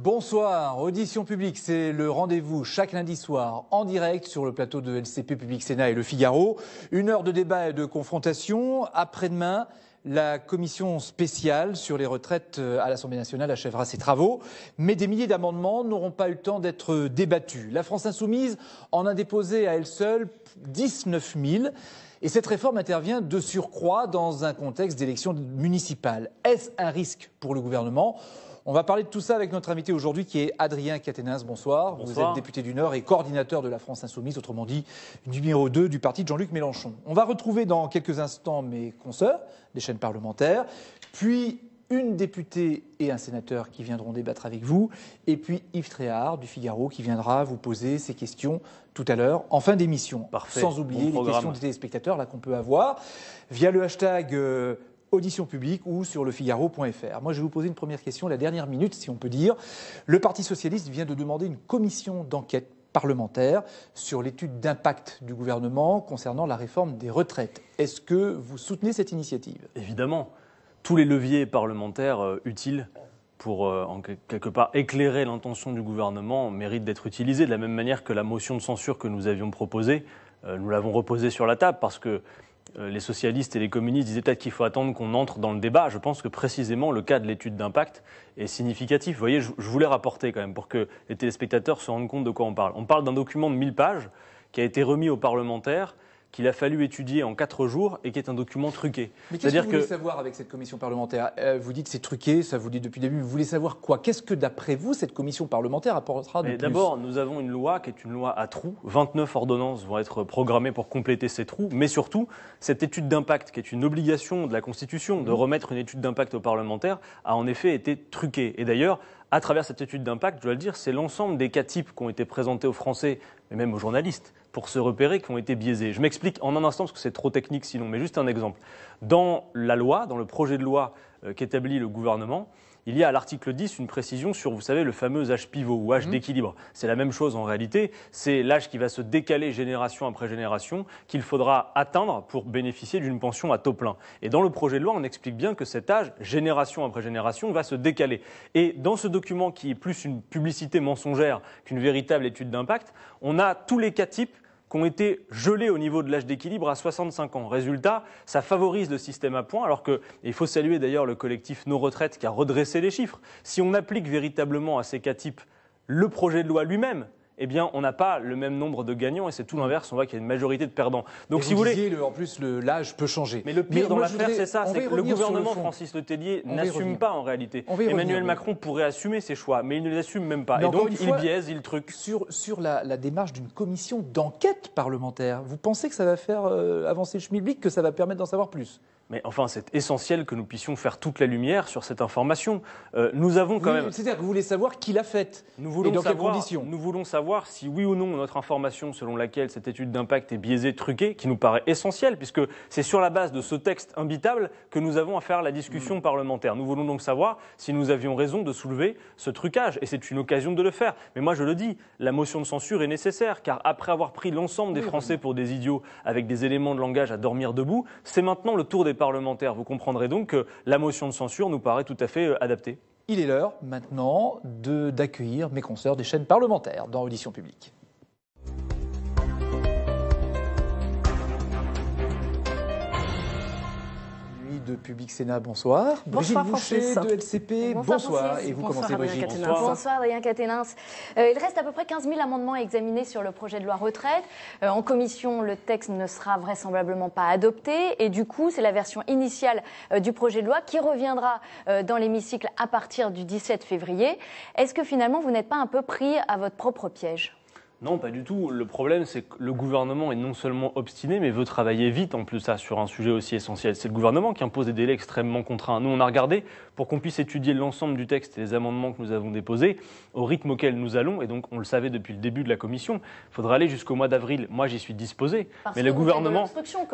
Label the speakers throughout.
Speaker 1: Bonsoir, Audition publique, c'est le rendez-vous chaque lundi soir en direct sur le plateau de LCP Public Sénat et Le Figaro. 1 heure de débat et de confrontation. Après-demain, la commission spéciale sur les retraites à l'Assemblée nationale achèvera ses travaux. Mais des milliers d'amendements n'auront pas eu le temps d'être débattus. La France insoumise en a déposé à elle seule 19 000. Et cette réforme intervient de surcroît dans un contexte d'élection municipale. Est-ce un risque pour le gouvernement ? On va parler de tout ça avec notre invité aujourd'hui qui est Adrien Quatennens. Bonsoir. Vous êtes député du Nord et coordinateur de la France Insoumise, autrement dit numéro 2 du parti de Jean-Luc Mélenchon. On va retrouver dans quelques instants mes consoeurs des chaînes parlementaires, puis une députée et un sénateur qui viendront débattre avec vous, et puis Yves Tréhard du Figaro qui viendra vous poser ses questions tout à l'heure en fin d'émission.
Speaker 2: Parfait.
Speaker 1: Sans oublier les questions des téléspectateurs là qu'on peut avoir via le hashtag Audition publique ou sur lefigaro.fr. Moi, je vais vous poser une première question, la dernière minute, si on peut dire. Le Parti socialiste vient de demander une commission d'enquête parlementaire sur l'étude d'impact du gouvernement concernant la réforme des retraites. Est-ce que vous soutenez cette initiative ?
Speaker 2: Évidemment. Tous les leviers parlementaires utiles pour, en quelque part, éclairer l'intention du gouvernement méritent d'être utilisés, de la même manière que la motion de censure que nous avions proposée, nous l'avons reposée sur la table parce que les socialistes et les communistes disaient peut-être qu'il faut attendre qu'on entre dans le débat. Je pense que précisément le cas de l'étude d'impact est significatif. Vous voyez, je voulais rapporter quand même pour que les téléspectateurs se rendent compte de quoi on parle. On parle d'un document de 1000 pages qui a été remis aux parlementaires, qu'il a fallu étudier en 4 jours et qui est un document truqué.
Speaker 1: Mais qu'est-ce que vous voulez savoir avec cette commission parlementaire ? Vous dites c'est truqué, ça vous dit depuis le début, vous voulez savoir quoi ? Qu'est-ce que d'après vous cette commission parlementaire apportera de plus ?
Speaker 2: D'abord, nous avons une loi qui est une loi à trous. 29 ordonnances vont être programmées pour compléter ces trous, mais surtout, cette étude d'impact, qui est une obligation de la Constitution, de remettre une étude d'impact aux parlementaires, a en effet été truquée. Et d'ailleurs, à travers cette étude d'impact, je dois le dire, c'est l'ensemble des cas types qui ont été présentés aux Français, mais même aux journalistes, pour se repérer, qui ont été biaisés. Je m'explique en un instant parce que c'est trop technique sinon, mais juste un exemple. Dans la loi, dans le projet de loi qu'établit le gouvernement, il y a à l'article 10 une précision sur, vous savez, le fameux âge pivot ou âge d'équilibre. C'est la même chose en réalité, c'est l'âge qui va se décaler génération après génération qu'il faudra atteindre pour bénéficier d'une pension à taux plein. Et dans le projet de loi, on explique bien que cet âge, génération après génération, va se décaler. Et dans ce document qui est plus une publicité mensongère qu'une véritable étude d'impact, on a tous les cas types qui ont été gelés au niveau de l'âge d'équilibre à 65 ans. Résultat, ça favorise le système à points, alors que, et il faut saluer d'ailleurs le collectif Nos Retraites qui a redressé les chiffres. Si on applique véritablement à ces cas types le projet de loi lui-même, eh bien, on n'a pas le même nombre de gagnants et c'est tout l'inverse, on voit qu'il y a une majorité de perdants. Donc, si vous voulez,
Speaker 1: en plus, l'âge peut changer.
Speaker 2: Mais le pire dans l'affaire, c'est ça, c'est que le gouvernement Francis Letellier n'assume pas en réalité. Emmanuel Macron pourrait assumer ses choix, mais il ne les assume même pas. Et donc, il biaise, il truque.
Speaker 1: Sur la démarche d'une commission d'enquête parlementaire, vous pensez que ça va faire avancer le schmilblick, que ça va permettre d'en savoir plus ?
Speaker 2: Mais enfin, c'est essentiel que nous puissions faire toute la lumière sur cette information. Nous avons quand même...
Speaker 1: C'est-à-dire que vous voulez savoir qui l'a faite et dans quelles conditions ?
Speaker 2: Nous voulons savoir si oui ou non notre information selon laquelle cette étude d'impact est biaisée, truquée, qui nous paraît essentielle, puisque c'est sur la base de ce texte imbitable que nous avons à faire la discussion parlementaire. Nous voulons donc savoir si nous avions raison de soulever ce trucage, et c'est une occasion de le faire. Mais moi je le dis, la motion de censure est nécessaire, car après avoir pris l'ensemble des Français pour des idiots avec des éléments de langage à dormir debout, c'est maintenant le tour des parlementaires. Vous comprendrez donc que la motion de censure nous paraît tout à fait adaptée.
Speaker 1: Il est l'heure maintenant d'accueillir mes consoeurs des chaînes parlementaires dans Audition publique. De Public Sénat, bonsoir.
Speaker 3: Bonsoir,
Speaker 1: Brigitte Boucher de LCP, bonsoir. Et vous commencez, Brigitte.
Speaker 3: Bonsoir, Adrien Quatennens. Il reste à peu près 15 000 amendements à examiner sur le projet de loi retraite. En commission, le texte ne sera vraisemblablement pas adopté. Et du coup, c'est la version initiale du projet de loi qui reviendra dans l'hémicycle à partir du 17 février. Est-ce que finalement, vous n'êtes pas un peu pris à votre propre piège ?
Speaker 2: Non, pas du tout. Le problème, c'est que le gouvernement est non seulement obstiné, mais veut travailler vite en plus ça, sur un sujet aussi essentiel. C'est le gouvernement qui impose des délais extrêmement contraints. Nous, on a regardé, pour qu'on puisse étudier l'ensemble du texte et les amendements que nous avons déposés, au rythme auquel nous allons, et donc on le savait depuis le début de la commission, il faudra aller jusqu'au mois d'avril. Moi, j'y suis disposé.
Speaker 3: Parce
Speaker 2: mais
Speaker 3: que
Speaker 2: le gouvernement...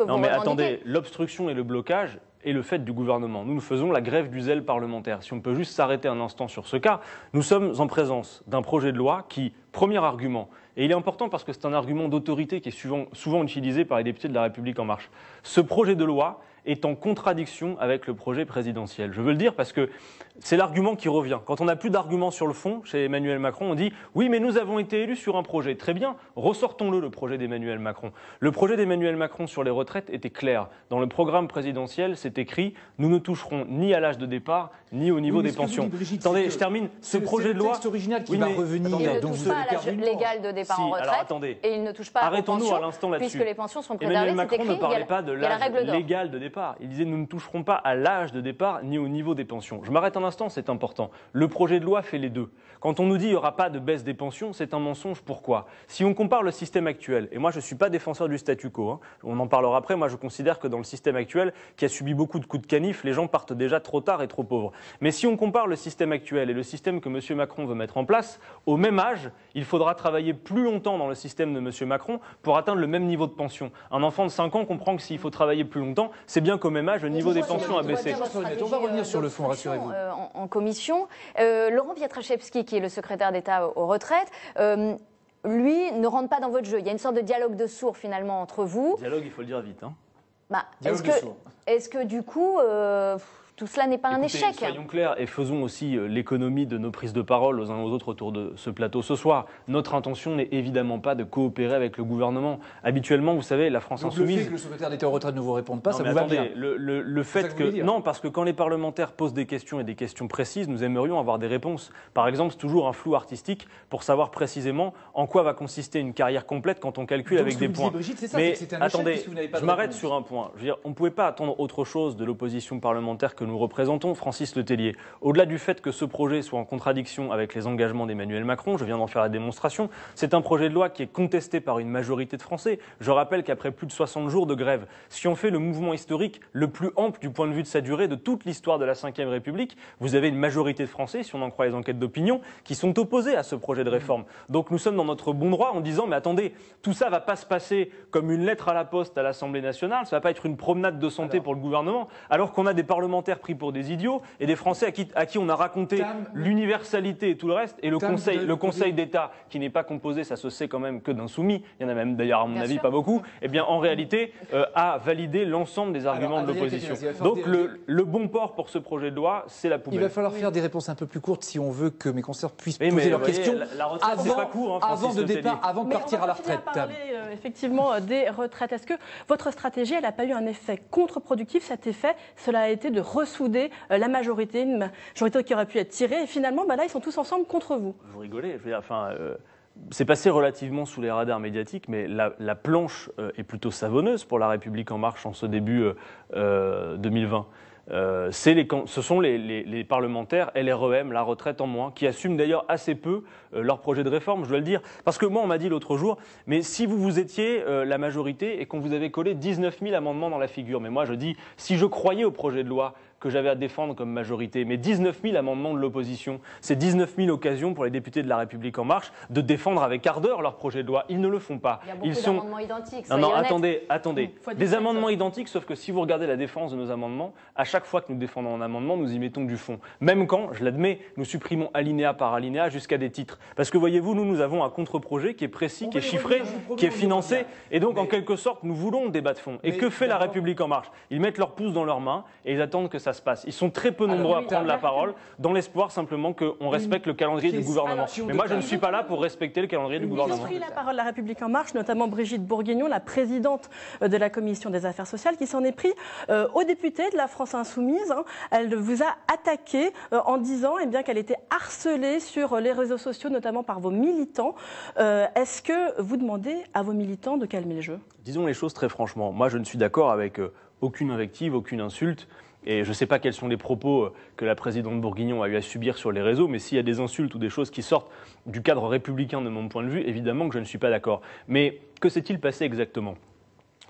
Speaker 3: Non, mais
Speaker 2: attendez, l'obstruction et le blocage est le fait du gouvernement. Nous faisons la grève du zèle parlementaire. Si on peut juste s'arrêter un instant sur ce cas, nous sommes en présence d'un projet de loi qui, premier argument, et il est important parce que c'est un argument d'autorité qui est souvent utilisé par les députés de La République En Marche, ce projet de loi est en contradiction avec le projet présidentiel. Je veux le dire parce que c'est l'argument qui revient. Quand on n'a plus d'arguments sur le fond, chez Emmanuel Macron, on dit « oui, mais nous avons été élus sur un projet ». Très bien, ressortons-le, le projet d'Emmanuel Macron. Le projet d'Emmanuel Macron sur les retraites était clair. Dans le programme présidentiel, c'est écrit « nous ne toucherons ni à l'âge de départ, ni au niveau des pensions ». Attendez, je termine. Ce projet de loi...
Speaker 1: C'est le texte original qui va revenir.
Speaker 3: Il ne touche pas à l'âge légal de départ en retraite.
Speaker 2: Alors, attendez.
Speaker 3: Et il ne touche pas aux pensions,
Speaker 2: à l'instant là-dessus.
Speaker 3: puisque les pensions sont préservées.
Speaker 2: Emmanuel Macron ne parlait pas de l'âge légal de départ. Il disait nous ne toucherons pas à l'âge de départ ni au niveau des pensions. Je m'arrête un instant, c'est important. Le projet de loi fait les deux. Quand on nous dit qu'il n'y aura pas de baisse des pensions, c'est un mensonge. Pourquoi ? Si on compare le système actuel, et moi je ne suis pas défenseur du statu quo, on en parlera après, moi je considère que dans le système actuel, qui a subi beaucoup de coups de canif, les gens partent déjà trop tard et trop pauvres. Mais si on compare le système actuel et le système que M. Macron veut mettre en place, au même âge, il faudra travailler plus longtemps dans le système de M. Macron pour atteindre le même niveau de pension. Un enfant de 5 ans comprend que s'il faut travailler plus longtemps, c'est bien qu'au même âge, le niveau des pensions a baissé.
Speaker 1: On va revenir sur le fond, rassurez-vous.
Speaker 3: En commission, Laurent Pietraszewski, qui est le secrétaire d'État aux retraites, lui ne rentre pas dans votre jeu. Il y a une sorte de dialogue de sourds finalement entre vous.
Speaker 2: Dialogue, il faut le dire vite.
Speaker 3: Est-ce que du coup, tout cela n'est pas un échec ?
Speaker 2: Soyons clairs et faisons aussi l'économie de nos prises de parole aux uns aux autres autour de ce plateau ce soir. Notre intention n'est évidemment pas de coopérer avec le gouvernement. Habituellement, vous savez, la France Insoumise...
Speaker 1: Le fait que le secrétaire d'État aux retraites ne vous réponde pas,
Speaker 2: non,
Speaker 1: ça vous va
Speaker 2: attendez,
Speaker 1: bien.
Speaker 2: Le fait que... Non, parce que quand les parlementaires posent des questions et des questions précises, nous aimerions avoir des réponses. Par exemple, c'est toujours un flou artistique pour savoir précisément en quoi va consister une carrière complète quand on calcule avec des points.
Speaker 1: Brigitte, c'est ça,
Speaker 2: mais
Speaker 1: c'est un
Speaker 2: attendez,
Speaker 1: échec, vous n'avez pas
Speaker 2: je
Speaker 1: de
Speaker 2: m'arrête
Speaker 1: réponse.
Speaker 2: sur un point. Je veux dire, on ne pouvait pas attendre autre chose de l'opposition parlementaire que nous représentons, Francis Letellier. Au-delà du fait que ce projet soit en contradiction avec les engagements d'Emmanuel Macron, je viens d'en faire la démonstration, c'est un projet de loi qui est contesté par une majorité de Français. Je rappelle qu'après plus de 60 jours de grève, si on fait le mouvement historique le plus ample du point de vue de sa durée de toute l'histoire de la Ve République, vous avez une majorité de Français, si on en croit les enquêtes d'opinion, qui sont opposés à ce projet de réforme. Donc nous sommes dans notre bon droit en disant, mais attendez, tout ça ne va pas se passer comme une lettre à la poste à l'Assemblée nationale, ça ne va pas être une promenade de santé pour le gouvernement, alors qu'on a des parlementaires pris pour des idiots et des Français à qui on a raconté l'universalité et tout le reste, et le Conseil d'État, qui n'est pas composé, ça se sait quand même, que d'insoumis, il y en a même d'ailleurs à mon avis pas beaucoup, eh bien en réalité a validé l'ensemble des arguments de l'opposition. Donc le bon port pour ce projet de loi, c'est la poubelle.
Speaker 1: Il va falloir faire des réponses un peu plus courtes si on veut que mes consoeurs puissent poser leurs questions avant de partir à la retraite.
Speaker 4: On va parler effectivement des retraites. Est-ce que votre stratégie, elle n'a pas eu un effet contre-productif? Cet effet, cela a été de ressouder la majorité, une majorité qui aurait pu être tirée, et finalement, là, ils sont tous ensemble contre vous.
Speaker 2: Vous rigolez, je veux dire, c'est passé relativement sous les radars médiatiques, mais la planche est plutôt savonneuse pour La République En Marche en ce début 2020. Ce sont les parlementaires LREM, la retraite en moins, qui assument d'ailleurs assez peu leur projet de réforme, je dois le dire. Parce que moi, on m'a dit l'autre jour, mais si vous étiez la majorité et qu'on vous avait collé 19 000 amendements dans la figure, mais moi je dis, si je croyais au projet de loi que j'avais à défendre comme majorité, mais 19 000 amendements de l'opposition, c'est 19 000 occasions pour les députés de La République En Marche de défendre avec ardeur leur projet de loi. Ils ne le font pas.
Speaker 3: Il y a beaucoup d'amendements identiques.
Speaker 2: Non, attendez. Des amendements identiques, sauf que si vous regardez la défense de nos amendements, à chaque fois que nous défendons un amendement, nous y mettons du fond. Même quand, je l'admets, nous supprimons alinéa par alinéa jusqu'à des titres. Parce que voyez-vous, nous avons un contre-projet qui est précis, qui est chiffré, qui est financé, et donc en quelque sorte, nous voulons le débat de fond. Et que fait La République En Marche? Ils mettent leur pouce dans leurs mains et ils attendent que ça se passe. Ils sont très peu nombreux à prendre la parole, dans l'espoir simplement qu'on respecte le calendrier du gouvernement. Mais moi, je ne suis pas là pour respecter le calendrier du gouvernement.
Speaker 4: Qui a pris la parole de La République En Marche, notamment Brigitte Bourguignon, la présidente de la Commission des Affaires sociales, qui s'en est pris aux députés de la France Insoumise. Elle vous a attaqué en disant qu'elle était harcelée sur les réseaux sociaux, notamment par vos militants. Est-ce que vous demandez à vos militants de calmer le jeu?
Speaker 2: Disons les choses très franchement. Moi, je ne suis d'accord avec aucune invective, aucune insulte. Et je ne sais pas quels sont les propos que la présidente Bourguignon a eu à subir sur les réseaux, mais s'il y a des insultes ou des choses qui sortent du cadre républicain de mon point de vue, évidemment que je ne suis pas d'accord. Mais que s'est-il passé exactement ?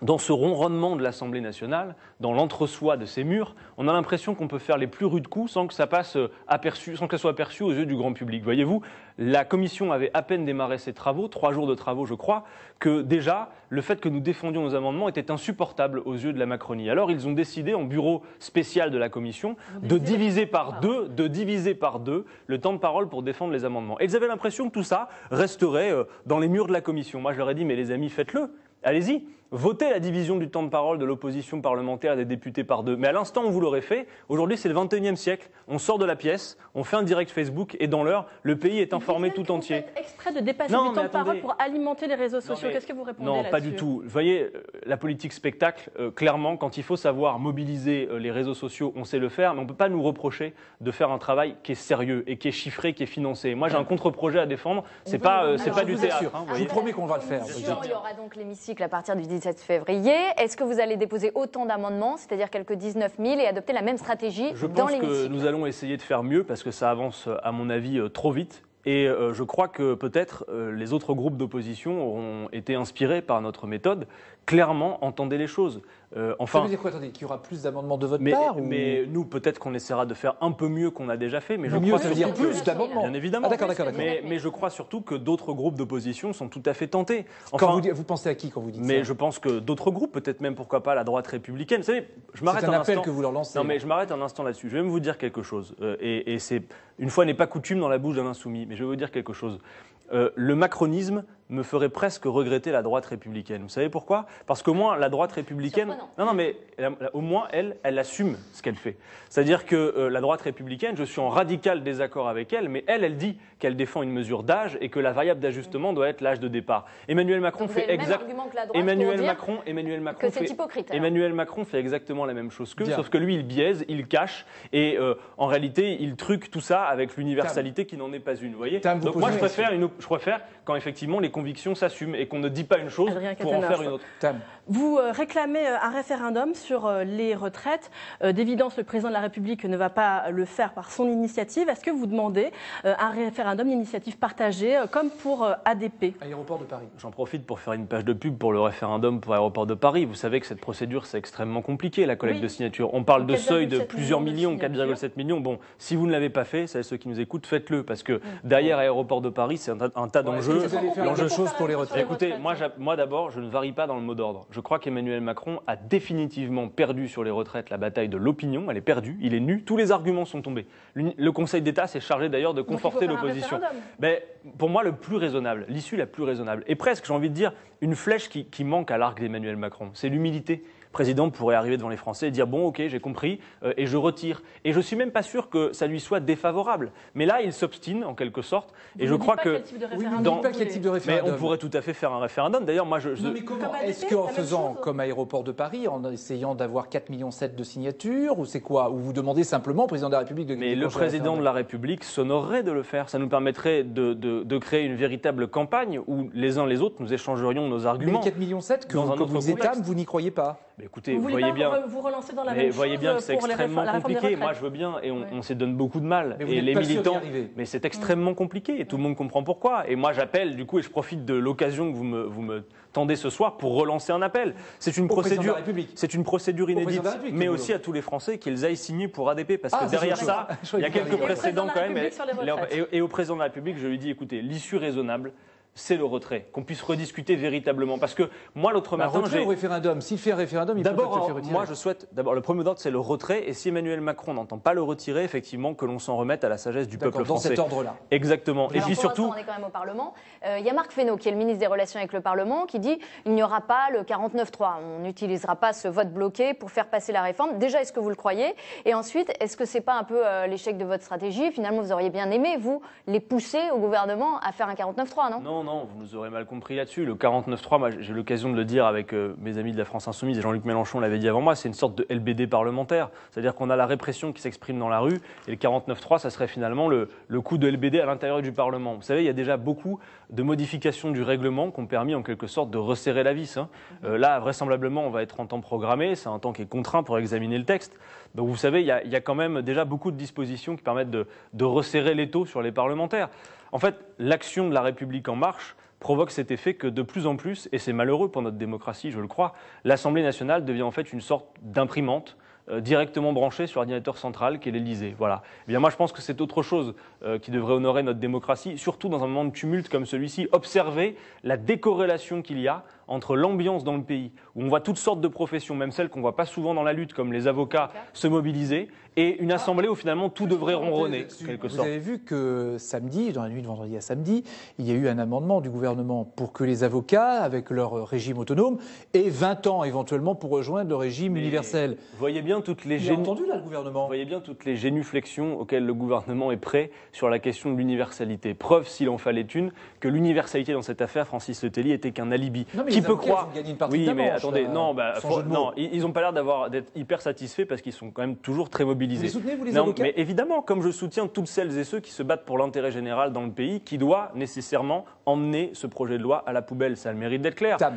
Speaker 2: Dans ce ronronnement de l'Assemblée nationale, dans l'entre-soi de ces murs, on a l'impression qu'on peut faire les plus rudes coups sans que ça passe aperçu, sans que ça soit aperçu aux yeux du grand public. Voyez-vous, la commission avait à peine démarré ses travaux, 3 jours de travaux je crois, que déjà le fait que nous défendions nos amendements était insupportable aux yeux de la Macronie. Alors ils ont décidé en bureau spécial de la commission de diviser par deux le temps de parole pour défendre les amendements. Et ils avaient l'impression que tout ça resterait dans les murs de la commission. Moi je leur ai dit mais les amis faites-le. Allez-y, Votez la division du temps de parole de l'opposition parlementaire et des députés par 2. Mais à l'instant où vous l'aurez fait, aujourd'hui c'est le 21e siècle, on sort de la pièce, on fait un direct Facebook et dans l'heure, le pays est informé tout entier.
Speaker 4: Vous faites exprès de dépasser du temps de parole pour alimenter les réseaux sociaux. Qu'est-ce que vous répondez là-dessus?
Speaker 2: Non, pas du tout. Vous voyez, la politique spectacle, clairement, quand il faut savoir mobiliser les réseaux sociaux, on sait le faire, mais on ne peut pas nous reprocher de faire un travail qui est sérieux et qui est chiffré, qui est financé. Moi j'ai un contre-projet à défendre, c'est pas du théâtre.
Speaker 1: Je vous promets qu'on va le faire.
Speaker 3: Il y aura donc l'hémicycle à partir du 17 février. Est-ce que vous allez déposer autant d'amendements, c'est-à-dire quelques 19 000, et adopter la même stratégie dans l'hémicycle?
Speaker 2: Je pense que nous allons essayer de faire mieux parce que ça avance, à mon avis, trop vite. Et je crois que peut-être les autres groupes d'opposition auront été inspirés par notre méthode. Clairement, entendez les choses.
Speaker 1: Ça veut dire quoi? Attendez, qu'il y aura plus d'amendements de votre part
Speaker 2: mais nous, peut-être qu'on essaiera de faire un peu mieux qu'on a déjà fait. Mais je
Speaker 1: mieux,
Speaker 2: crois
Speaker 1: ça veut dire
Speaker 2: surtout
Speaker 1: plus d'amendements.
Speaker 2: Bien évidemment.
Speaker 1: Ah, d'accord.
Speaker 2: Mais je crois surtout que d'autres groupes d'opposition sont tout à fait tentés.
Speaker 1: Enfin, vous pensez à qui quand vous dites ça?
Speaker 2: Mais je pense que d'autres groupes, peut-être même pourquoi pas la droite républicaine. Vous savez, je m'arrête
Speaker 1: un appel que vous leur lancez.
Speaker 2: Non, mais je m'arrête un instant là-dessus. Je vais même vous dire quelque chose. Et c'est une fois n'est pas coutume dans la bouche d'un insoumis. Mais je vais vous dire quelque chose. Le macronisme me ferait presque regretter la droite républicaine. Vous savez pourquoi? Parce qu'au moins la droite républicaine, mais au moins elle assume ce qu'elle fait. C'est-à-dire que la droite républicaine, je suis en radical désaccord avec elle, mais elle dit qu'elle défend une mesure d'âge et que la variable d'ajustement doit être l'âge de départ. Emmanuel Macron fait exactement. Emmanuel Macron fait exactement la même chose qu'eux, sauf que lui il biaise, il cache et en réalité il truque tout ça avec l'universalité qui n'en est pas une. Vous voyez? Donc moi je préfère quand effectivement les convictions s'assument et qu'on ne dit pas une chose pour en faire une autre.
Speaker 4: Vous réclamez un référendum sur les retraites. D'évidence, le président de la République ne va pas le faire par son initiative. Est-ce que vous demandez un référendum d'initiative partagée, comme pour ADP?
Speaker 1: Aéroport de Paris.
Speaker 2: J'en profite pour faire une page de pub pour le référendum pour Aéroport de Paris. Vous savez que cette procédure, c'est extrêmement compliqué, la collecte de signatures. On parle de seuil de plusieurs millions, 4,7 millions. Bon, si vous ne l'avez pas fait, ceux qui nous écoutent, faites-le, parce que derrière Aéroport de Paris, c'est un tas d'enjeux.
Speaker 1: L'enjeu chose pour les retraites.
Speaker 2: Écoutez, moi d'abord, je ne varie pas dans le mot d'ordre. Je crois qu'Emmanuel Macron a définitivement perdu sur les retraites la bataille de l'opinion. Elle est perdue, il est nu, tous les arguments sont tombés. Le Conseil d'État s'est chargé d'ailleurs de conforter l'opposition. Mais pour moi, le plus raisonnable, l'issue la plus raisonnable, et presque, j'ai envie de dire, une flèche qui manque à l'arc d'Emmanuel Macron, c'est l'humilité. Le président pourrait arriver devant les Français et dire « bon, ok, j'ai compris, et je retire ». Et je ne suis même pas sûr que ça lui soit défavorable. Mais là, il s'obstine, en quelque sorte. Et je crois que... Mais on pourrait tout à fait faire un référendum. D'ailleurs, moi,
Speaker 1: Non, mais comment? Est-ce qu'en faisant comme Aéroport de Paris, en essayant d'avoir 4,7 millions de signatures, ou c'est quoi? Ou vous demandez simplement au président de la République de...
Speaker 2: Mais le président de la République s'honorerait de le faire. Ça nous permettrait de créer une véritable campagne où les uns les autres, nous échangerions nos arguments.
Speaker 1: Mais 4,7 millions que vous étamez, vous n'y croyez pas?
Speaker 2: Mais écoutez, vous voyez bien,
Speaker 4: dans la même chose
Speaker 2: voyez bien que c'est extrêmement compliqué. Moi, je veux bien, et on s'y donne beaucoup de mal.
Speaker 1: Et les militants,
Speaker 2: mais c'est extrêmement compliqué, et tout le monde comprend pourquoi. Et moi, j'appelle, du coup, et je profite de l'occasion que vous me tendez ce soir pour relancer un appel. C'est une procédure inédite, mais aussi à tous les Français qu'ils aillent signer pour ADP, parce que derrière ça, il y a quelques précédents quand même. Et au président de la République, je lui dis, écoutez, l'issue raisonnable, c'est le retrait, qu'on puisse rediscuter véritablement. Parce que moi, l'autre matin,
Speaker 1: retrait au référendum. S'il fait un référendum, il faut le faire retirer.
Speaker 2: Moi, je souhaite, d'abord, le premier mot d'ordre, c'est le retrait. Et si Emmanuel Macron n'entend pas le retirer, effectivement, que l'on s'en remette à la sagesse du peuple français.
Speaker 1: Dans cet ordre-là.
Speaker 2: Exactement.
Speaker 3: Et puis surtout, on est quand même au Parlement. Il y a Marc Fesneau, qui est le ministre des Relations avec le Parlement, qui dit il n'y aura pas le 49.3. On n'utilisera pas ce vote bloqué pour faire passer la réforme. Déjà, est-ce que vous le croyez? Et ensuite, est-ce que c'est pas un peu l'échec de votre stratégie? Finalement, vous auriez bien aimé, vous, les pousser au gouvernement à faire un 49.3, non?
Speaker 2: Non, vous nous aurez mal compris là-dessus. Le 49.3, moi, j'ai l'occasion de le dire avec mes amis de la France Insoumise, et Jean-Luc Mélenchon l'avait dit avant moi, c'est une sorte de LBD parlementaire. C'est-à-dire qu'on a la répression qui s'exprime dans la rue, et le 49.3, ça serait finalement le coup de LBD à l'intérieur du Parlement. Vous savez, il y a déjà beaucoup de modifications du règlement qui ont permis en quelque sorte de resserrer la vis. Là, vraisemblablement, on va être en temps programmé, c'est un temps qui est contraint pour examiner le texte. Donc vous savez, il y a quand même déjà beaucoup de dispositions qui permettent de resserrer l'étau sur les parlementaires. En fait, l'action de la République en marche provoque cet effet que de plus en plus, et c'est malheureux pour notre démocratie, je le crois, l'Assemblée nationale devient en fait une sorte d'imprimante directement branchée sur l'ordinateur central qu'est l'Élysée. Voilà. Eh bien, moi, je pense que c'est autre chose qui devrait honorer notre démocratie, surtout dans un moment de tumulte comme celui-ci. Observer la décorrélation qu'il y a entre l'ambiance dans le pays, où on voit toutes sortes de professions, même celles qu'on ne voit pas souvent dans la lutte, comme les avocats, se mobiliser, et une assemblée où finalement tout devrait ronronner, en quelque sorte.
Speaker 1: Vous avez vu que samedi, dans la nuit de vendredi à samedi, il y a eu un amendement du gouvernement pour que les avocats, avec leur régime autonome, aient 20 ans éventuellement pour rejoindre le régime universel.
Speaker 2: Vous voyez bien toutes les
Speaker 1: gouvernement.
Speaker 2: Vous voyez bien toutes les génuflexions auxquelles le gouvernement est prêt sur la question de l'universalité. Preuve, s'il en fallait une, que l'universalité dans cette affaire, Francis Letellier, était qu'un alibi.
Speaker 1: Non, mais
Speaker 2: qui
Speaker 1: les
Speaker 2: peut
Speaker 1: avocats,
Speaker 2: croire
Speaker 1: ils ont gagné une partie de
Speaker 2: Oui,
Speaker 1: la
Speaker 2: mais
Speaker 1: manche,
Speaker 2: attendez,
Speaker 1: là,
Speaker 2: non, ils n'ont pas l'air d'être hyper satisfaits parce qu'ils sont quand même toujours très mobilisés.
Speaker 1: Vous les soutenez, vous, les
Speaker 2: Non,
Speaker 1: avocats?
Speaker 2: mais évidemment, comme je soutiens toutes celles et ceux qui se battent pour l'intérêt général dans le pays, qui doit nécessairement emmener ce projet de loi à la poubelle. Ça a le mérite d'être clair.
Speaker 1: Tam.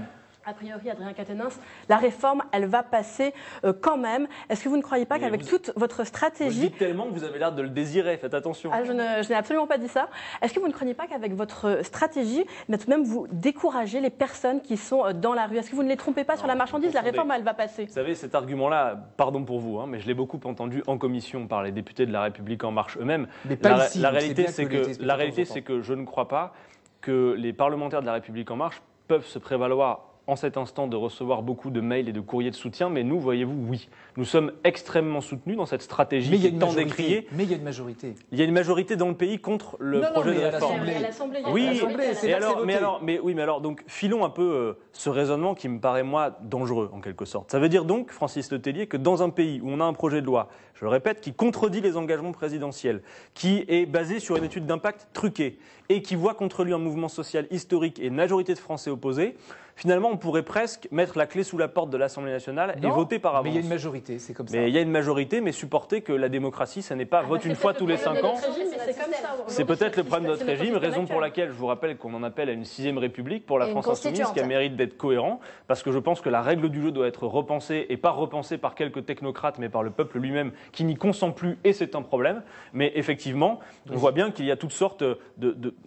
Speaker 4: A priori, Adrien Quatennens, la réforme, elle va passer quand même. Est-ce que vous ne croyez pas qu'avec toute votre
Speaker 2: Vous le
Speaker 4: stratégie...
Speaker 2: dites tellement que vous avez l'air de le désirer, faites attention.
Speaker 4: Je n'ai absolument pas dit ça. Est-ce que vous ne croyez pas qu'avec votre stratégie, tout de même, vous découragez les personnes qui sont dans la rue? Est-ce que vous ne les trompez pas sur la marchandise? La réforme, elle va passer.
Speaker 2: Vous savez, cet argument-là, pardon pour vous, mais je l'ai beaucoup entendu en commission par les députés de La République En Marche eux-mêmes.
Speaker 1: Mais pas ici,
Speaker 2: la
Speaker 1: donc
Speaker 2: réalité,
Speaker 1: c'est bien que
Speaker 2: la réalité, c'est que je ne crois pas que les parlementaires de La République En Marche peuvent se prévaloir en cet instant de recevoir beaucoup de mails et de courriers de soutien, mais nous, voyez-vous, oui. Nous sommes extrêmement soutenus dans cette stratégie qui est tant décriée.
Speaker 1: Mais il y a une majorité.
Speaker 2: Il y a une majorité dans le pays contre le projet de réforme. Oui, mais alors, donc, filons un peu ce raisonnement qui me paraît, moi, dangereux, en quelque sorte. Ça veut dire donc, Francis Letellier, que dans un pays où on a un projet de loi, je le répète, qui contredit les engagements présidentiels, qui est basé sur une étude d'impact truquée, et qui voit contre lui un mouvement social historique et une majorité de Français opposés, finalement, on pourrait presque mettre la clé sous la porte de l'Assemblée nationale et voter par avance.
Speaker 1: Mais il y a une majorité, c'est comme ça.
Speaker 2: Mais il y a une majorité, mais supporter que la démocratie, ça n'est pas vote une fois tous les 5 ans. C'est peut-être le problème de notre régime, raison pour laquelle je vous rappelle qu'on en appelle à une 6e République pour la France insoumise, qui a mérite d'être cohérent, parce que je pense que la règle du jeu doit être repensée, et pas repensée par quelques technocrates, mais par le peuple lui-même, qui n'y consent plus, et c'est un problème. Mais effectivement, on voit bien qu'il y a toutes sortes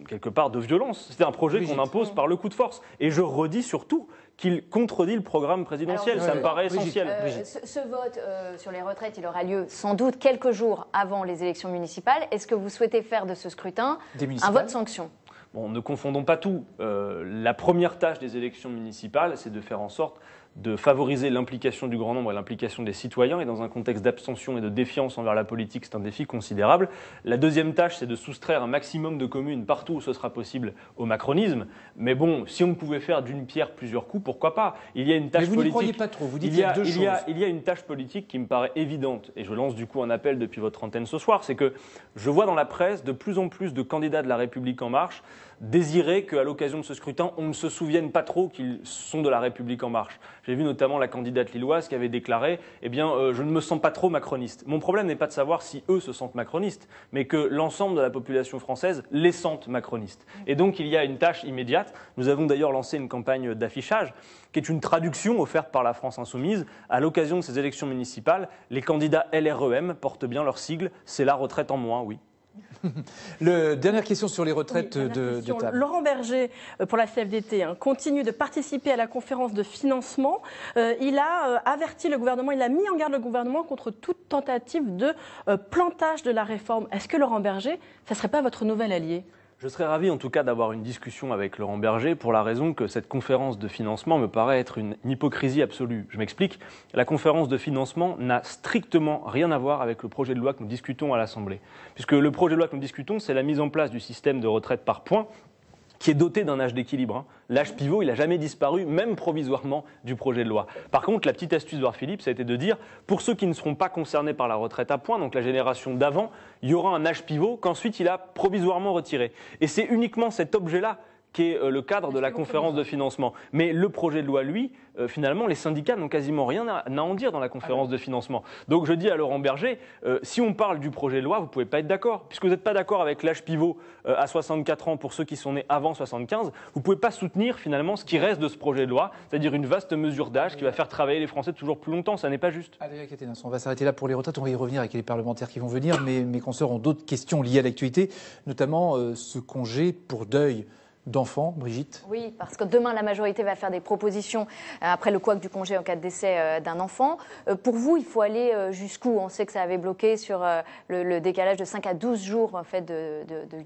Speaker 2: quelque part, de violence. C'est un projet qu'on impose par le coup de force. Et je redis surtout qu'il contredit le programme présidentiel.
Speaker 3: Alors,
Speaker 2: ça me paraît essentiel.
Speaker 3: Ce vote sur les retraites, il aura lieu sans doute quelques jours avant les élections municipales. Est-ce que vous souhaitez faire de ce scrutin un vote sanction?
Speaker 2: Bon, ne confondons pas tout. La première tâche des élections municipales, c'est de faire en sorte de favoriser l'implication du grand nombre et l'implication des citoyens. Et dans un contexte d'abstention et de défiance envers la politique, c'est un défi considérable. La deuxième tâche, c'est de soustraire un maximum de communes partout où ce sera possible au macronisme. Mais bon, si on pouvait faire d'une pierre plusieurs coups, pourquoi pas? Il y a une tâche politique.
Speaker 1: Mais vous n'y croyez pas trop, vous dites qu'il y a deux choses.
Speaker 2: Il y a une tâche politique qui me paraît évidente, et je lance du coup un appel depuis votre antenne ce soir, c'est que je vois dans la presse de plus en plus de candidats de La République En Marche désirer qu'à l'occasion de ce scrutin, on ne se souvienne pas trop qu'ils sont de La République En Marche. J'ai vu notamment la candidate lilloise qui avait déclaré « Eh bien, je ne me sens pas trop macroniste ». Mon problème n'est pas de savoir si eux se sentent macronistes, mais que l'ensemble de la population française les sente macronistes. Et donc, il y a une tâche immédiate. Nous avons d'ailleurs lancé une campagne d'affichage qui est une traduction offerte par la France Insoumise. À l'occasion de ces élections municipales, les candidats LREM portent bien leur sigle « C'est la retraite en moins », oui.
Speaker 1: Dernière question sur les retraites de table.
Speaker 4: Laurent Berger, pour la CFDT, continue de participer à la conférence de financement. Il a averti le gouvernement, il a mis en garde le gouvernement contre toute tentative de plantage de la réforme. Est-ce que Laurent Berger, ça ne serait pas votre nouvel allié ?
Speaker 2: Je serais ravi en tout cas d'avoir une discussion avec Laurent Berger pour la raison que cette conférence de financement me paraît être une hypocrisie absolue. Je m'explique, la conférence de financement n'a strictement rien à voir avec le projet de loi que nous discutons à l'Assemblée. Puisque le projet de loi que nous discutons, c'est la mise en place du système de retraite par points, qui est doté d'un âge d'équilibre. L'âge pivot, il n'a jamais disparu, même provisoirement, du projet de loi. Par contre, la petite astuce d'Edouard Philippe, ça a été de dire, pour ceux qui ne seront pas concernés par la retraite à points, donc la génération d'avant, il y aura un âge pivot qu'ensuite il a provisoirement retiré. Et c'est uniquement cet objet-là qui est le cadre de la conférence de financement. Mais le projet de loi, lui, finalement, les syndicats n'ont quasiment rien à en dire dans la conférence de financement. Donc je dis à Laurent Berger, si on parle du projet de loi, vous ne pouvez pas être d'accord. Puisque vous n'êtes pas d'accord avec l'âge pivot à 64 ans pour ceux qui sont nés avant 75, vous ne pouvez pas soutenir finalement ce qui reste de ce projet de loi, c'est-à-dire une vaste mesure d'âge qui va faire travailler les Français toujours plus longtemps. Ça n'est pas juste.
Speaker 1: Adrien Quatennens, on va s'arrêter là pour les retraites. On va y revenir avec les parlementaires qui vont venir. Mais mes consoeurs ont d'autres questions liées à l'actualité, notamment ce congé pour deuil. d'enfants, Brigitte?
Speaker 3: Oui, parce que demain, la majorité va faire des propositions après le couac du congé en cas de décès d'un enfant. Pour vous, il faut aller jusqu'où? On sait que ça avait bloqué sur le décalage de 5 à 12 jours en fait,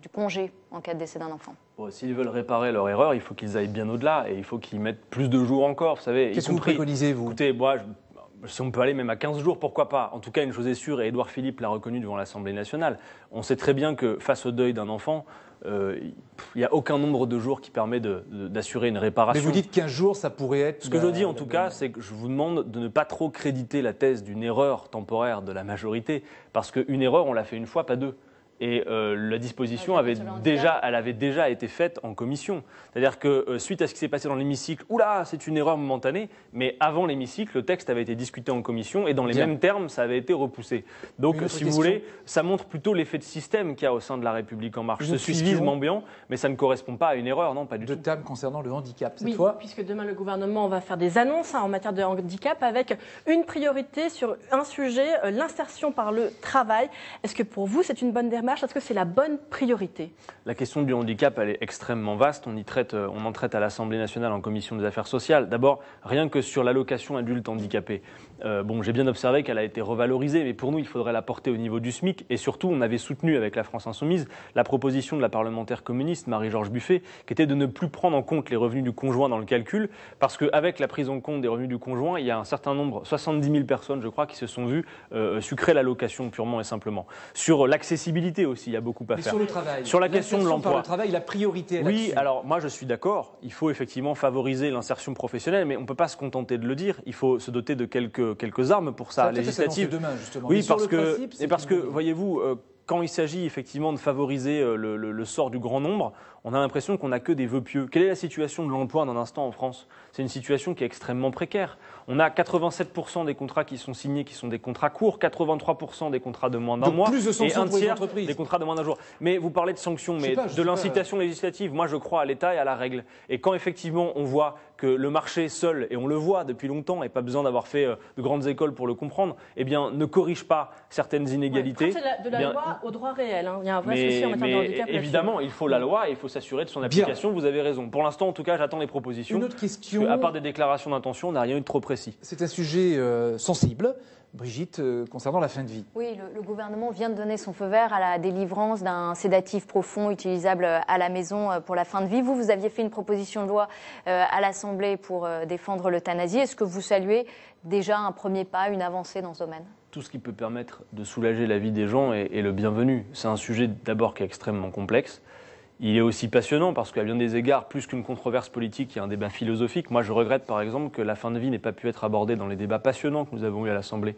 Speaker 3: du congé en cas de décès d'un enfant.
Speaker 2: Bon, s'ils veulent réparer leur erreur, il faut qu'ils aillent bien au-delà et il faut qu'ils mettent plus de jours encore. Vous savez,
Speaker 1: Qu'est-ce que vous préconisez, vous?
Speaker 2: Écoutez, moi, si on peut aller même à 15 jours, pourquoi pas? En tout cas, une chose est sûre, et Édouard Philippe l'a reconnu devant l'Assemblée nationale, on sait très bien que face au deuil d'un enfant, il n'y a aucun nombre de jours qui permet d'assurer une réparation.
Speaker 1: Mais vous dites 15 jours, ça pourrait être...
Speaker 2: Ce que je dis en tout cas, c'est que je vous demande de ne pas trop créditer la thèse d'une erreur temporaire de la majorité, parce qu'une erreur, on l'a fait une fois, pas deux. Et la disposition avait déjà été faite en commission. C'est-à-dire que suite à ce qui s'est passé dans l'hémicycle, oula, c'est une erreur momentanée, mais avant l'hémicycle, le texte avait été discuté en commission et dans les mêmes termes, ça avait été repoussé. Donc, si vous voulez, ça montre plutôt l'effet de système qu'il y a au sein de La République En Marche. Ce suivisme ambiant, mais ça ne correspond pas à une erreur, non, pas du tout.
Speaker 1: De Tam concernant le handicap, cette
Speaker 4: oui,
Speaker 1: fois.
Speaker 4: Puisque demain, le gouvernement va faire des annonces en matière de handicap avec une priorité sur un sujet, l'insertion par le travail. Est-ce que pour vous, c'est une bonne démarche? Est-ce que c'est la bonne priorité?
Speaker 2: La question du handicap, elle est extrêmement vaste. On en traite à l'Assemblée nationale en commission des affaires sociales. D'abord, rien que sur l'allocation adulte handicapé. J'ai bien observé qu'elle a été revalorisée, mais pour nous, il faudrait la porter au niveau du SMIC. Et surtout, on avait soutenu avec la France Insoumise la proposition de la parlementaire communiste Marie-Georges Buffet, qui était de ne plus prendre en compte les revenus du conjoint dans le calcul, parce qu'avec la prise en compte des revenus du conjoint, il y a un certain nombre, 70 000 personnes, je crois, qui se sont vues sucrer l'allocation purement et simplement. Sur l'accessibilité aussi, il y a beaucoup à faire.
Speaker 1: Sur le travail.
Speaker 2: Sur la question de l'emploi.
Speaker 1: Par le travail, la priorité est
Speaker 2: Oui,
Speaker 1: là-dessus.
Speaker 2: alors moi je suis d'accord. Il faut effectivement favoriser l'insertion professionnelle, mais on ne peut pas se contenter de le dire. Il faut se doter de quelques armes pour ça, législatives.
Speaker 1: Demain, justement.
Speaker 2: Oui, parce que voyez-vous, quand il s'agit effectivement de favoriser le sort du grand nombre, on a l'impression qu'on n'a que des vœux pieux. Quelle est la situation de l'emploi d'un instant en France? C'est une situation qui est extrêmement précaire. On a 87% des contrats qui sont signés qui sont des contrats courts, 83% des contrats de moins d'un mois et un tiers des contrats de moins d'un jour. Mais vous parlez de sanctions, mais de l'incitation législative. Moi, je crois à l'État et à la règle. Et quand effectivement on voit que le marché seul, et on le voit depuis longtemps, et pas besoin d'avoir fait de grandes écoles pour le comprendre, eh bien, ne corrige pas certaines inégalités.
Speaker 4: Ouais, c'est de la loi au droit réel. Il y a un vrai souci en matière de handicap.
Speaker 2: Évidemment, il faut la loi et il faut s'assurer de son application. Vous avez raison. Pour l'instant, en tout cas, j'attends les propositions.
Speaker 1: Une autre question.
Speaker 2: À part des déclarations d'intention, on n'a rien eu de trop précis.
Speaker 1: C'est un sujet sensible. Brigitte, concernant la fin de vie.
Speaker 3: Oui, le gouvernement vient de donner son feu vert à la délivrance d'un sédatif profond utilisable à la maison pour la fin de vie. Vous aviez fait une proposition de loi à l'Assemblée pour défendre l'euthanasie. Est-ce que vous saluez déjà un premier pas, une avancée dans ce domaine?
Speaker 2: Tout ce qui peut permettre de soulager la vie des gens est le bienvenu. C'est un sujet d'abord qui est extrêmement complexe. Il est aussi passionnant parce qu'à bien des égards, plus qu'une controverse politique, il y a un débat philosophique. Moi, je regrette par exemple que la fin de vie n'ait pas pu être abordée dans les débats passionnants que nous avons eus à l'Assemblée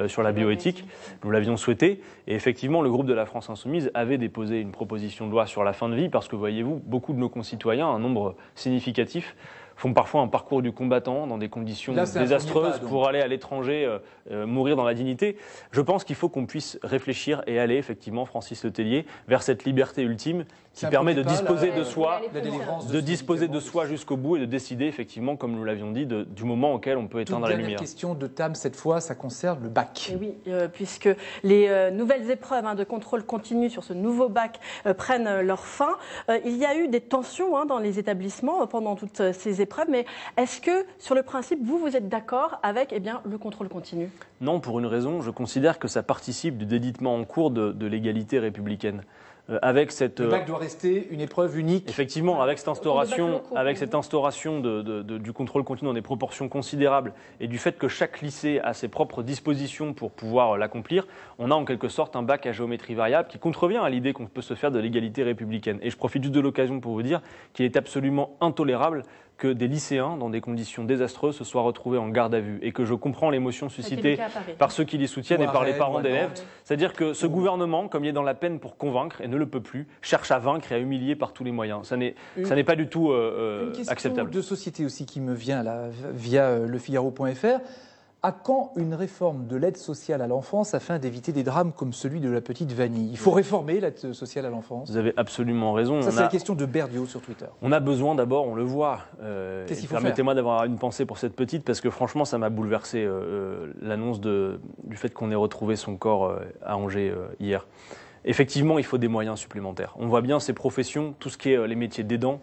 Speaker 2: sur la bioéthique. Nous l'avions souhaité. Et effectivement, le groupe de la France Insoumise avait déposé une proposition de loi sur la fin de vie parce que, voyez-vous, beaucoup de nos concitoyens, un nombre significatif, font parfois un parcours du combattant dans des conditions désastreuses pour aller à l'étranger, mourir dans la dignité. Je pense qu'il faut qu'on puisse réfléchir et aller, effectivement, Francis Letellier, vers cette liberté ultime qui permet de disposer de soi, jusqu'au bout et de décider, effectivement, comme nous l'avions dit, du moment auquel on peut éteindre la lumière.
Speaker 1: Dernière question de Tam, cette fois, ça concerne le bac.
Speaker 4: Et oui, puisque les nouvelles épreuves de contrôle continu sur ce nouveau bac prennent leur fin. Il y a eu des tensions dans les établissements pendant toutes ces épreuves, mais est-ce que, sur le principe, vous êtes d'accord avec le contrôle continu?
Speaker 2: Non, pour une raison, je considère que ça participe du délitement en cours de l'égalité républicaine. Le
Speaker 1: bac doit rester une épreuve unique.
Speaker 2: Effectivement, avec cette instauration du contrôle continu dans des proportions considérables et du fait que chaque lycée a ses propres dispositions pour pouvoir l'accomplir, on a en quelque sorte un bac à géométrie variable qui contrevient à l'idée qu'on peut se faire de l'égalité républicaine. Et je profite juste de l'occasion pour vous dire qu'il est absolument intolérable que des lycéens, dans des conditions désastreuses, se soient retrouvés en garde à vue. Et que je comprends l'émotion suscitée par ceux qui les soutiennent et par les parents d'élèves. C'est-à-dire que ce gouvernement, comme il est dans la peine pour convaincre, et ne le peut plus, cherche à vaincre et à humilier par tous les moyens. Ça n'est pas du tout acceptable.
Speaker 1: Une question de société aussi qui me vient là, via lefigaro.fr. À quand une réforme de l'aide sociale à l'enfance afin d'éviter des drames comme celui de la petite Vanille? Il faut réformer l'aide sociale à l'enfance.
Speaker 2: Vous avez absolument raison.
Speaker 1: Ça, c'est la question de Berdio sur Twitter.
Speaker 2: On a besoin d'abord, on le voit.
Speaker 1: Qu'est-ce qu'il faut
Speaker 2: Permettez-moi d'avoir une pensée pour cette petite, parce que franchement, ça m'a bouleversé l'annonce du fait qu'on ait retrouvé son corps à Angers hier. Effectivement, il faut des moyens supplémentaires. On voit bien ces professions, tout ce qui est les métiers d'aidants,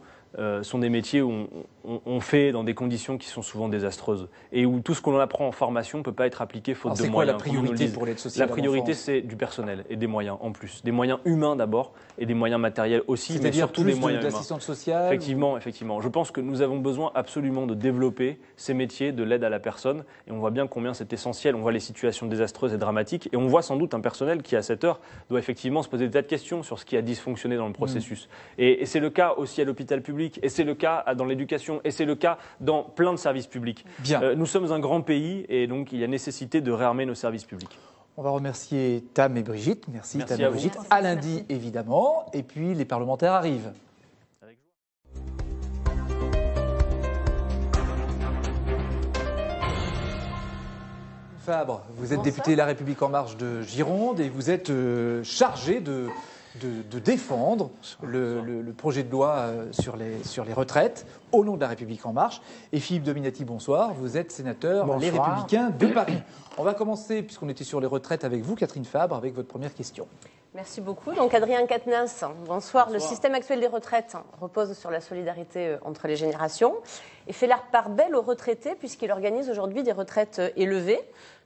Speaker 2: sont des métiers où on fait dans des conditions qui sont souvent désastreuses et où tout ce qu'on apprend en formation ne peut pas être appliqué faute de moyens.
Speaker 1: C'est quoi la priorité pour l'aide sociale?
Speaker 2: La priorité, c'est du personnel et des moyens en plus. Des moyens humains d'abord et des moyens matériels aussi, mais surtout des moyens humains.
Speaker 1: D'assistante sociale?
Speaker 2: Effectivement. Je pense que nous avons besoin absolument de développer ces métiers de l'aide à la personne et on voit bien combien c'est essentiel. On voit les situations désastreuses et dramatiques et on voit sans doute un personnel qui, à cette heure, doit effectivement se poser des tas de questions sur ce qui a dysfonctionné dans le processus. Et c'est le cas aussi à l'hôpital public, et c'est le cas dans l'éducation, et c'est le cas dans plein de services publics. Nous sommes un grand pays et donc il y a nécessité de réarmer nos services publics.
Speaker 1: On va remercier Tam et Brigitte. Merci Tam et Brigitte. À lundi, évidemment. Et puis, les parlementaires arrivent. Fabre, vous êtes député La République En Marche de Gironde et vous êtes chargé de défendre le projet de loi sur les retraites au nom de La République En Marche. Et Philippe Dominati, bonsoir. Vous êtes sénateur Les Républicains de Paris. On va commencer, puisqu'on était sur les retraites avec vous, Catherine Fabre, avec votre première question.
Speaker 5: Merci beaucoup. Donc Adrien Quatennens, bonsoir. Le système actuel des retraites repose sur la solidarité entre les générations et fait la part belle aux retraités puisqu'il organise aujourd'hui des retraites élevées.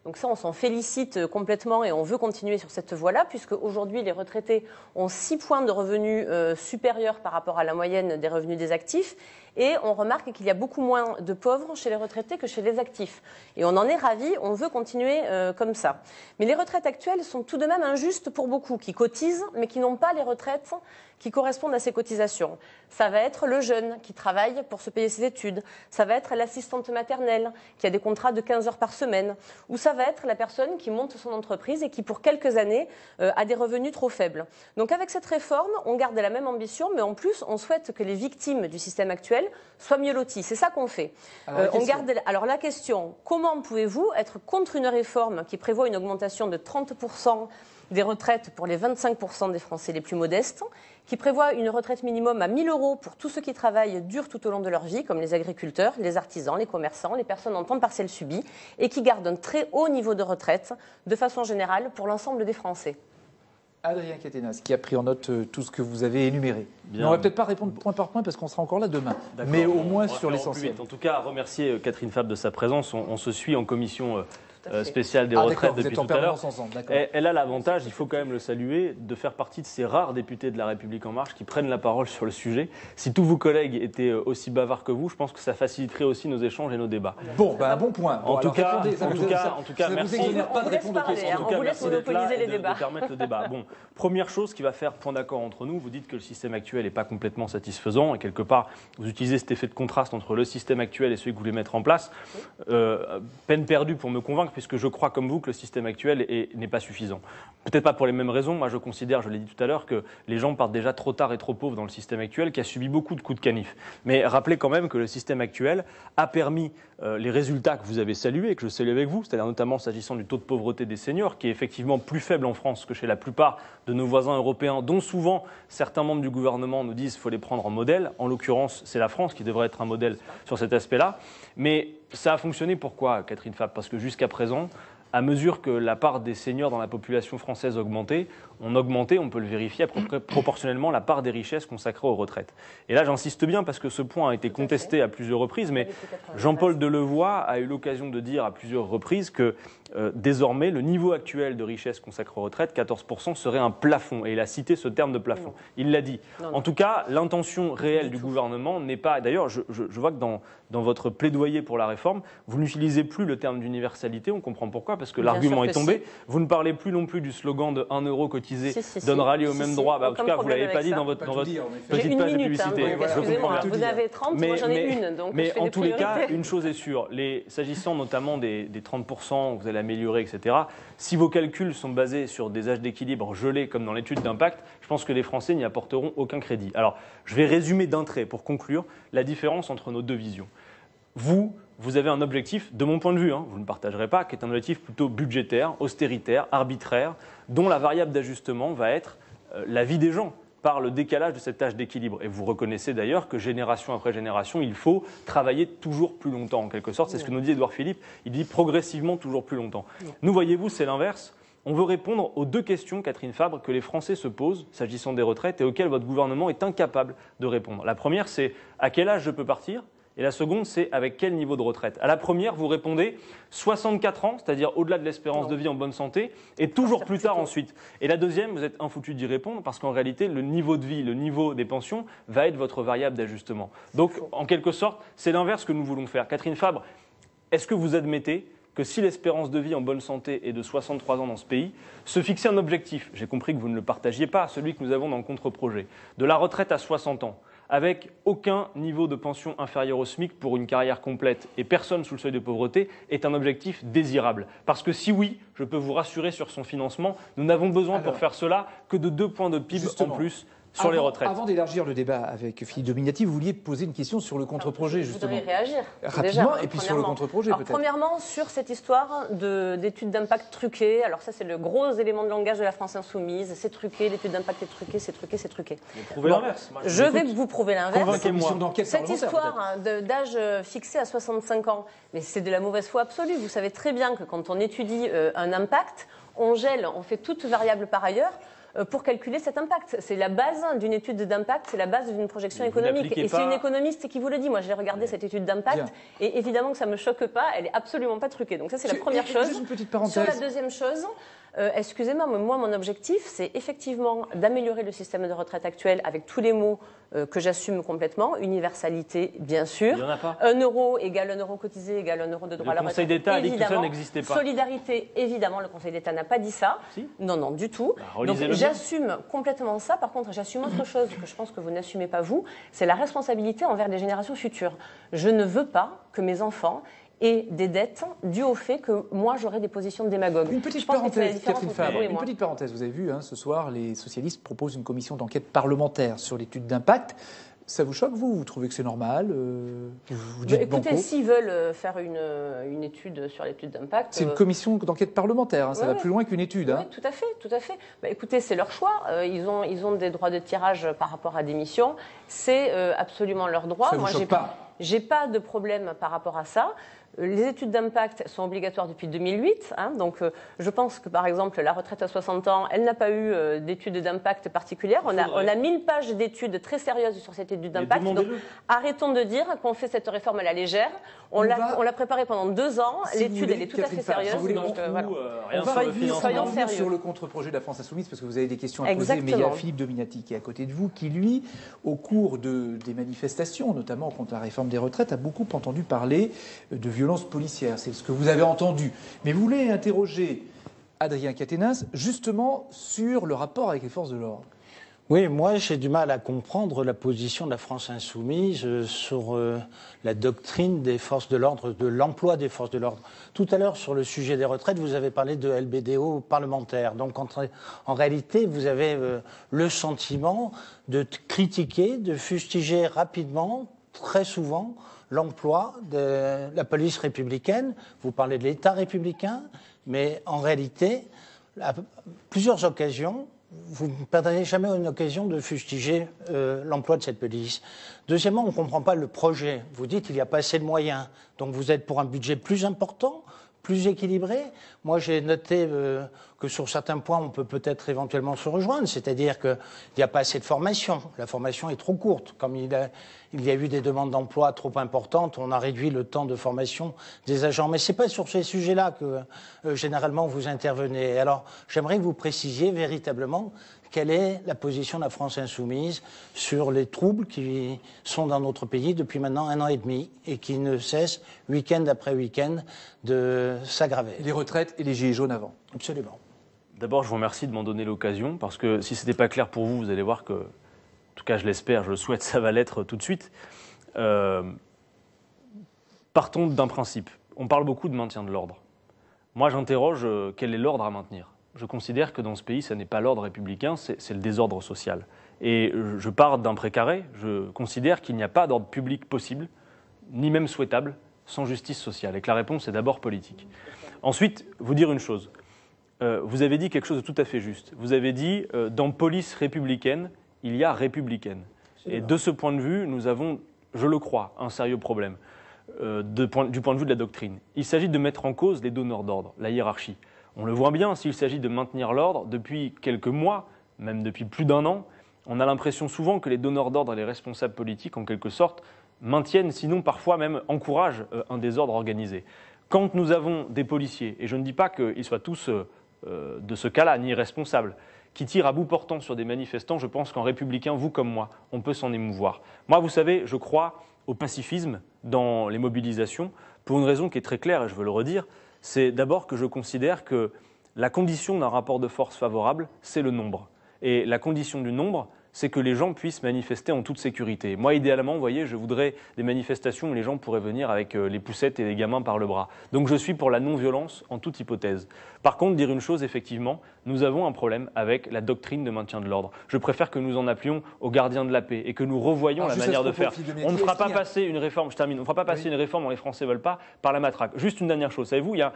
Speaker 5: Donc ça, on s'en félicite complètement et on veut continuer sur cette voie-là, puisque aujourd'hui, les retraités ont 6 points de revenus supérieurs par rapport à la moyenne des revenus des actifs. Et on remarque qu'il y a beaucoup moins de pauvres chez les retraités que chez les actifs. Et on en est ravis, on veut continuer comme ça. Mais les retraites actuelles sont tout de même injustes pour beaucoup, qui cotisent, mais qui n'ont pas les retraites qui correspondent à ces cotisations. Ça va être le jeune qui travaille pour se payer ses études. Ça va être l'assistante maternelle qui a des contrats de 15 heures par semaine. Ou ça va être la personne qui monte son entreprise et qui, pour quelques années, a des revenus trop faibles. Donc avec cette réforme, on garde la même ambition, mais en plus, on souhaite que les victimes du système actuel soient mieux loties. C'est ça qu'on fait. Alors la question, comment pouvez-vous être contre une réforme qui prévoit une augmentation de 30% des retraites pour les 25% des Français les plus modestes, qui prévoit une retraite minimum à 1 000 € pour tous ceux qui travaillent dur tout au long de leur vie, comme les agriculteurs, les artisans, les commerçants, les personnes en temps partiel subi, et qui garde un très haut niveau de retraite, de façon générale, pour l'ensemble des Français.
Speaker 1: Adrien Quatennens, qui a pris en note tout ce que vous avez énuméré. On ne va peut-être pas répondre point par point parce qu'on sera encore là demain, mais au moins sur l'essentiel.
Speaker 2: En tout cas, remercier Catherine Fabre de sa présence. On se suit en commission spéciale des retraites depuis tout à l'heure. Elle a l'avantage, il faut quand même le saluer, de faire partie de ces rares députés de La République En Marche qui prennent la parole sur le sujet. Si tous vos collègues étaient aussi bavards que vous, je pense que ça faciliterait aussi nos échanges et nos débats.
Speaker 1: Bon, un bon point.
Speaker 2: En tout cas, merci.
Speaker 1: Pas de répondre aux questions.
Speaker 2: En tout cas, merci d'être là et de permettre le débat. Bon, première chose qui va faire point d'accord entre nous, vous dites que le système actuel n'est pas complètement satisfaisant et quelque part, vous utilisez cet effet de contraste entre le système actuel et celui que vous voulez mettre en place. Peine perdue pour me convaincre, puisque je crois comme vous que le système actuel n'est pas suffisant. Peut-être pas pour les mêmes raisons. Moi, je considère, je l'ai dit tout à l'heure, que les gens partent déjà trop tard et trop pauvres dans le système actuel qui a subi beaucoup de coups de canif. Mais rappelez quand même que le système actuel a permis les résultats que vous avez salués et que je salue avec vous, c'est-à-dire notamment s'agissant du taux de pauvreté des seniors, qui est effectivement plus faible en France que chez la plupart de nos voisins européens, dont souvent certains membres du gouvernement nous disent qu'il faut les prendre en modèle. En l'occurrence, c'est la France qui devrait être un modèle sur cet aspect-là. Mais ça a fonctionné pourquoi, Catherine Fabre? Parce que jusqu'à présent, à mesure que la part des seniors dans la population française augmentait, on peut le vérifier, à peu près proportionnellement la part des richesses consacrées aux retraites. Et là, j'insiste bien parce que ce point a été contesté à plusieurs reprises, mais Jean-Paul Delevoye a eu l'occasion de dire à plusieurs reprises que désormais, le niveau actuel de richesse consacrée aux retraites, 14%, serait un plafond. Et il a cité ce terme de plafond. Il l'a dit. En tout cas, l'intention réelle du gouvernement n'est pas... D'ailleurs, je vois que dans votre plaidoyer pour la réforme, vous n'utilisez plus le terme d'universalité. On comprend pourquoi, parce que l'argument est tombé. Vous ne parlez plus non plus du slogan de 1 € cotisé donnera lieu au même droit. En tout cas, vous ne l'avez pas dit dans votre petite page de publicité.
Speaker 5: Excusez-moi, vous avez 30, moi j'en ai une.
Speaker 2: Mais en tous les cas, une chose est sûre. S'agissant notamment des 30%, vous allez améliorer, etc. Si vos calculs sont basés sur des âges d'équilibre gelés comme dans l'étude d'impact, je pense que les Français n'y apporteront aucun crédit. Alors, je vais résumer d'un trait pour conclure la différence entre nos deux visions. Vous avez un objectif, de mon point de vue, vous ne partagerez pas, qui est un objectif plutôt budgétaire, austéritaire, arbitraire, dont la variable d'ajustement va être la vie des gens, par le décalage de cet âge d'équilibre. Et vous reconnaissez d'ailleurs que génération après génération, il faut travailler toujours plus longtemps, en quelque sorte. C'est ce que nous dit Édouard Philippe. Il dit progressivement toujours plus longtemps. Nous, voyez-vous, c'est l'inverse. On veut répondre aux 2 questions, Catherine Fabre, que les Français se posent s'agissant des retraites et auxquelles votre gouvernement est incapable de répondre. La première, c'est à quel âge je peux partir ? Et la seconde, c'est avec quel niveau de retraite. À la première, vous répondez 64 ans, c'est-à-dire au-delà de l'espérance de vie en bonne santé, et toujours plus tard ensuite. Et la deuxième, vous êtes infoutu d'y répondre parce qu'en réalité, le niveau de vie, le niveau des pensions va être votre variable d'ajustement. Donc, en quelque sorte, c'est l'inverse que nous voulons faire. Catherine Fabre, est-ce que vous admettez que si l'espérance de vie en bonne santé est de 63 ans dans ce pays, se fixer un objectif, j'ai compris que vous ne le partagiez pas, celui que nous avons dans le contre-projet, de la retraite à 60 ans, avec aucun niveau de pension inférieur au SMIC pour une carrière complète et personne sous le seuil de pauvreté, est un objectif désirable. Parce que si oui, je peux vous rassurer sur son financement, nous n'avons besoin pour faire cela que de 2 points de PIB en plus sur les retraites.
Speaker 1: Avant d'élargir le débat avec Philippe Dominati, vous vouliez poser une question sur le contre-projet, justement.
Speaker 5: Je voudrais réagir.
Speaker 1: Rapidement, et puis sur le contre-projet, peut-être.
Speaker 5: Premièrement, sur cette histoire d'études d'impact truquées, alors ça, c'est le gros élément de langage de la France insoumise. C'est truqué, l'étude d'impact est truquée, c'est truqué, c'est truqué.
Speaker 2: Mais prouvez l'inverse.
Speaker 5: Je vais vous prouver l'inverse.
Speaker 1: Convainquez-moi.
Speaker 5: Cette histoire d'âge fixé à 65 ans, mais c'est de la mauvaise foi absolue. Vous savez très bien que quand on étudie un impact, on gèle, on fait toute variable par ailleurs pour calculer cet impact. C'est la base d'une étude d'impact, c'est la base d'une projection économique. Et c'est une économiste qui vous le dit. Moi, j'ai regardé cette étude d'impact et évidemment que ça ne me choque pas, elle n'est absolument pas truquée. Donc ça, c'est la première chose.
Speaker 1: Juste une petite parenthèse.
Speaker 5: Sur la deuxième chose, excusez-moi, mais moi, mon objectif, c'est effectivement d'améliorer le système de retraite actuel avec tous les mots que j'assume complètement. Universalité, bien sûr.
Speaker 2: Il n'y en a pas.
Speaker 5: 1 euro égale 1 euro cotisé égale 1 euro de droit à la retraite.
Speaker 2: Le Conseil d'État a dit que ça n'existait pas.
Speaker 5: Solidarité, évidemment, le Conseil d'État n'a pas dit ça.
Speaker 2: Si.
Speaker 5: Non, non, du tout. Donc j'assume complètement ça. Par contre, j'assume autre chose que je pense que vous n'assumez pas vous, c'est la responsabilité envers les générations futures. Je ne veux pas que mes enfants aient des dettes dues au fait que moi j'aurai des positions de démagogue.
Speaker 1: Une petite parenthèse, Catherine Fabre. Une petite parenthèse. Vous avez vu, ce soir, les socialistes proposent une commission d'enquête parlementaire sur l'étude d'impact. Ça vous choque, vous ? Vous trouvez que c'est normal ? Vous dites
Speaker 5: écoutez, s'ils veulent faire une étude sur l'étude d'impact...
Speaker 1: C'est une commission d'enquête parlementaire, ça va plus loin qu'une étude.
Speaker 5: Oui, tout à fait, tout à fait. Écoutez, c'est leur choix. Ils ont des droits de tirage par rapport à des missions. C'est absolument leur droit.
Speaker 1: Ça vous choque pas ?
Speaker 5: J'ai pas de problème par rapport à ça. Les études d'impact sont obligatoires depuis 2008. Donc, je pense que, par exemple, la retraite à 60 ans, elle n'a pas eu d'études d'impact particulières. On a 1000 pages d'études très sérieuses sur cette étude d'impact. Donc, arrêtons de dire qu'on fait cette réforme à la légère. On l'a préparée pendant 2 ans. L'étude, elle est tout à fait sérieuse.
Speaker 1: On va revenir sur le contre-projet de la France Insoumise, parce que vous avez des questions à poser. Mais il y a Philippe Dominati qui est à côté de vous, qui, lui, au cours des manifestations, notamment contre la réforme des retraites, a beaucoup entendu parler de violences policières. C'est ce que vous avez entendu. Mais vous voulez interroger Adrien Quatennens justement sur le rapport avec les forces de l'ordre.
Speaker 6: Oui, moi j'ai du mal à comprendre la position de la France Insoumise sur la doctrine des forces de l'ordre, de l'emploi des forces de l'ordre. Tout à l'heure, sur le sujet des retraites, vous avez parlé de LBDO parlementaire. Donc en réalité, vous avez le sentiment de critiquer, de fustiger rapidement, très souvent, l'emploi de la police républicaine. Vous parlez de l'État républicain, mais en réalité, à plusieurs occasions, vous ne perdrez jamais une occasion de fustiger l'emploi de cette police. Deuxièmement, on ne comprend pas le projet. Vous dites qu'il n'y a pas assez de moyens. Donc vous êtes pour un budget plus important, plus équilibré. Moi, j'ai noté que sur certains points, on peut peut-être éventuellement se rejoindre. C'est-à-dire qu'il n'y a pas assez de formation. La formation est trop courte. Comme il y a eu des demandes d'emploi trop importantes, on a réduit le temps de formation des agents. Mais ce n'est pas sur ces sujets-là que, généralement, vous intervenez. Alors, j'aimerais que vous précisiez véritablement quelle est la position de la France Insoumise sur les troubles qui sont dans notre pays depuis maintenant 1 an et demi et qui ne cessent, week-end après week-end, de s'aggraver.
Speaker 1: Les retraites et les gilets jaunes avant.
Speaker 6: Absolument.
Speaker 2: D'abord, je vous remercie de m'en donner l'occasion, parce que si ce n'était pas clair pour vous, vous allez voir que, en tout cas je l'espère, je le souhaite, ça va l'être tout de suite. Partons d'un principe. On parle beaucoup de maintien de l'ordre. Moi, j'interroge quel est l'ordre à maintenir. Je considère que dans ce pays, ce n'est pas l'ordre républicain, c'est le désordre social. Et je pars d'un précaré, je considère qu'il n'y a pas d'ordre public possible, ni même souhaitable, sans justice sociale. Et que la réponse est d'abord politique. Ensuite, vous dire une chose. Vous avez dit quelque chose de tout à fait juste. Vous avez dit, dans police républicaine, il y a républicaine. Et de ce point de vue, nous avons, je le crois, un sérieux problème du point de vue de la doctrine. Il s'agit de mettre en cause les donneurs d'ordre, la hiérarchie. On le voit bien, s'il s'agit de maintenir l'ordre, depuis quelques mois, même depuis plus d'un an, on a l'impression souvent que les donneurs d'ordre et les responsables politiques, en quelque sorte, maintiennent, sinon parfois même encouragent un désordre organisé. Quand nous avons des policiers, et je ne dis pas qu'ils soient tous de ce cas-là, ni responsables, qui tirent à bout portant sur des manifestants, je pense qu'en républicain, vous comme moi, on peut s'en émouvoir. Moi, vous savez, je crois au pacifisme dans les mobilisations, pour une raison qui est très claire, et je veux le redire, c'est d'abord que je considère que la condition d'un rapport de force favorable, c'est le nombre. Et la condition du nombre, c'est que les gens puissent manifester en toute sécurité. Moi, idéalement, vous voyez, je voudrais des manifestations où les gens pourraient venir avec les poussettes et les gamins par le bras. Donc je suis pour la non-violence en toute hypothèse. Par contre, dire une chose, effectivement, nous avons un problème avec la doctrine de maintien de l'ordre. Je préfère que nous en appelions aux gardiens de la paix et que nous revoyions la manière de faire. On ne fera pas passer une réforme, je termine, on ne fera pas passer une réforme dont les Français ne veulent pas par la matraque. Juste une dernière chose, savez-vous, il y a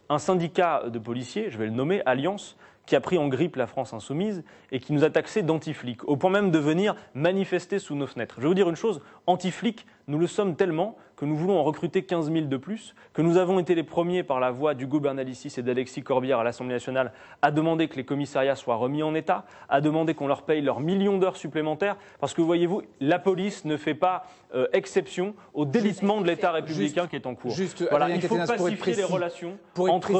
Speaker 2: un syndicat de policiers, je vais le nommer, Alliance, qui a pris en grippe la France insoumise et qui nous a taxés d'anti-flics, au point même de venir manifester sous nos fenêtres. Je vais vous dire une chose, anti-flics, nous le sommes tellement que nous voulons en recruter 15 000 de plus, que nous avons été les premiers par la voix d'Hugo Bernalicis et d'Alexis Corbière à l'Assemblée nationale à demander que les commissariats soient remis en état, à demander qu'on leur paye leurs millions d'heures supplémentaires, parce que voyez-vous, la police ne fait pas exception au délitement de l'État républicain qui est en cours. Voilà, il faut pacifier les relations entre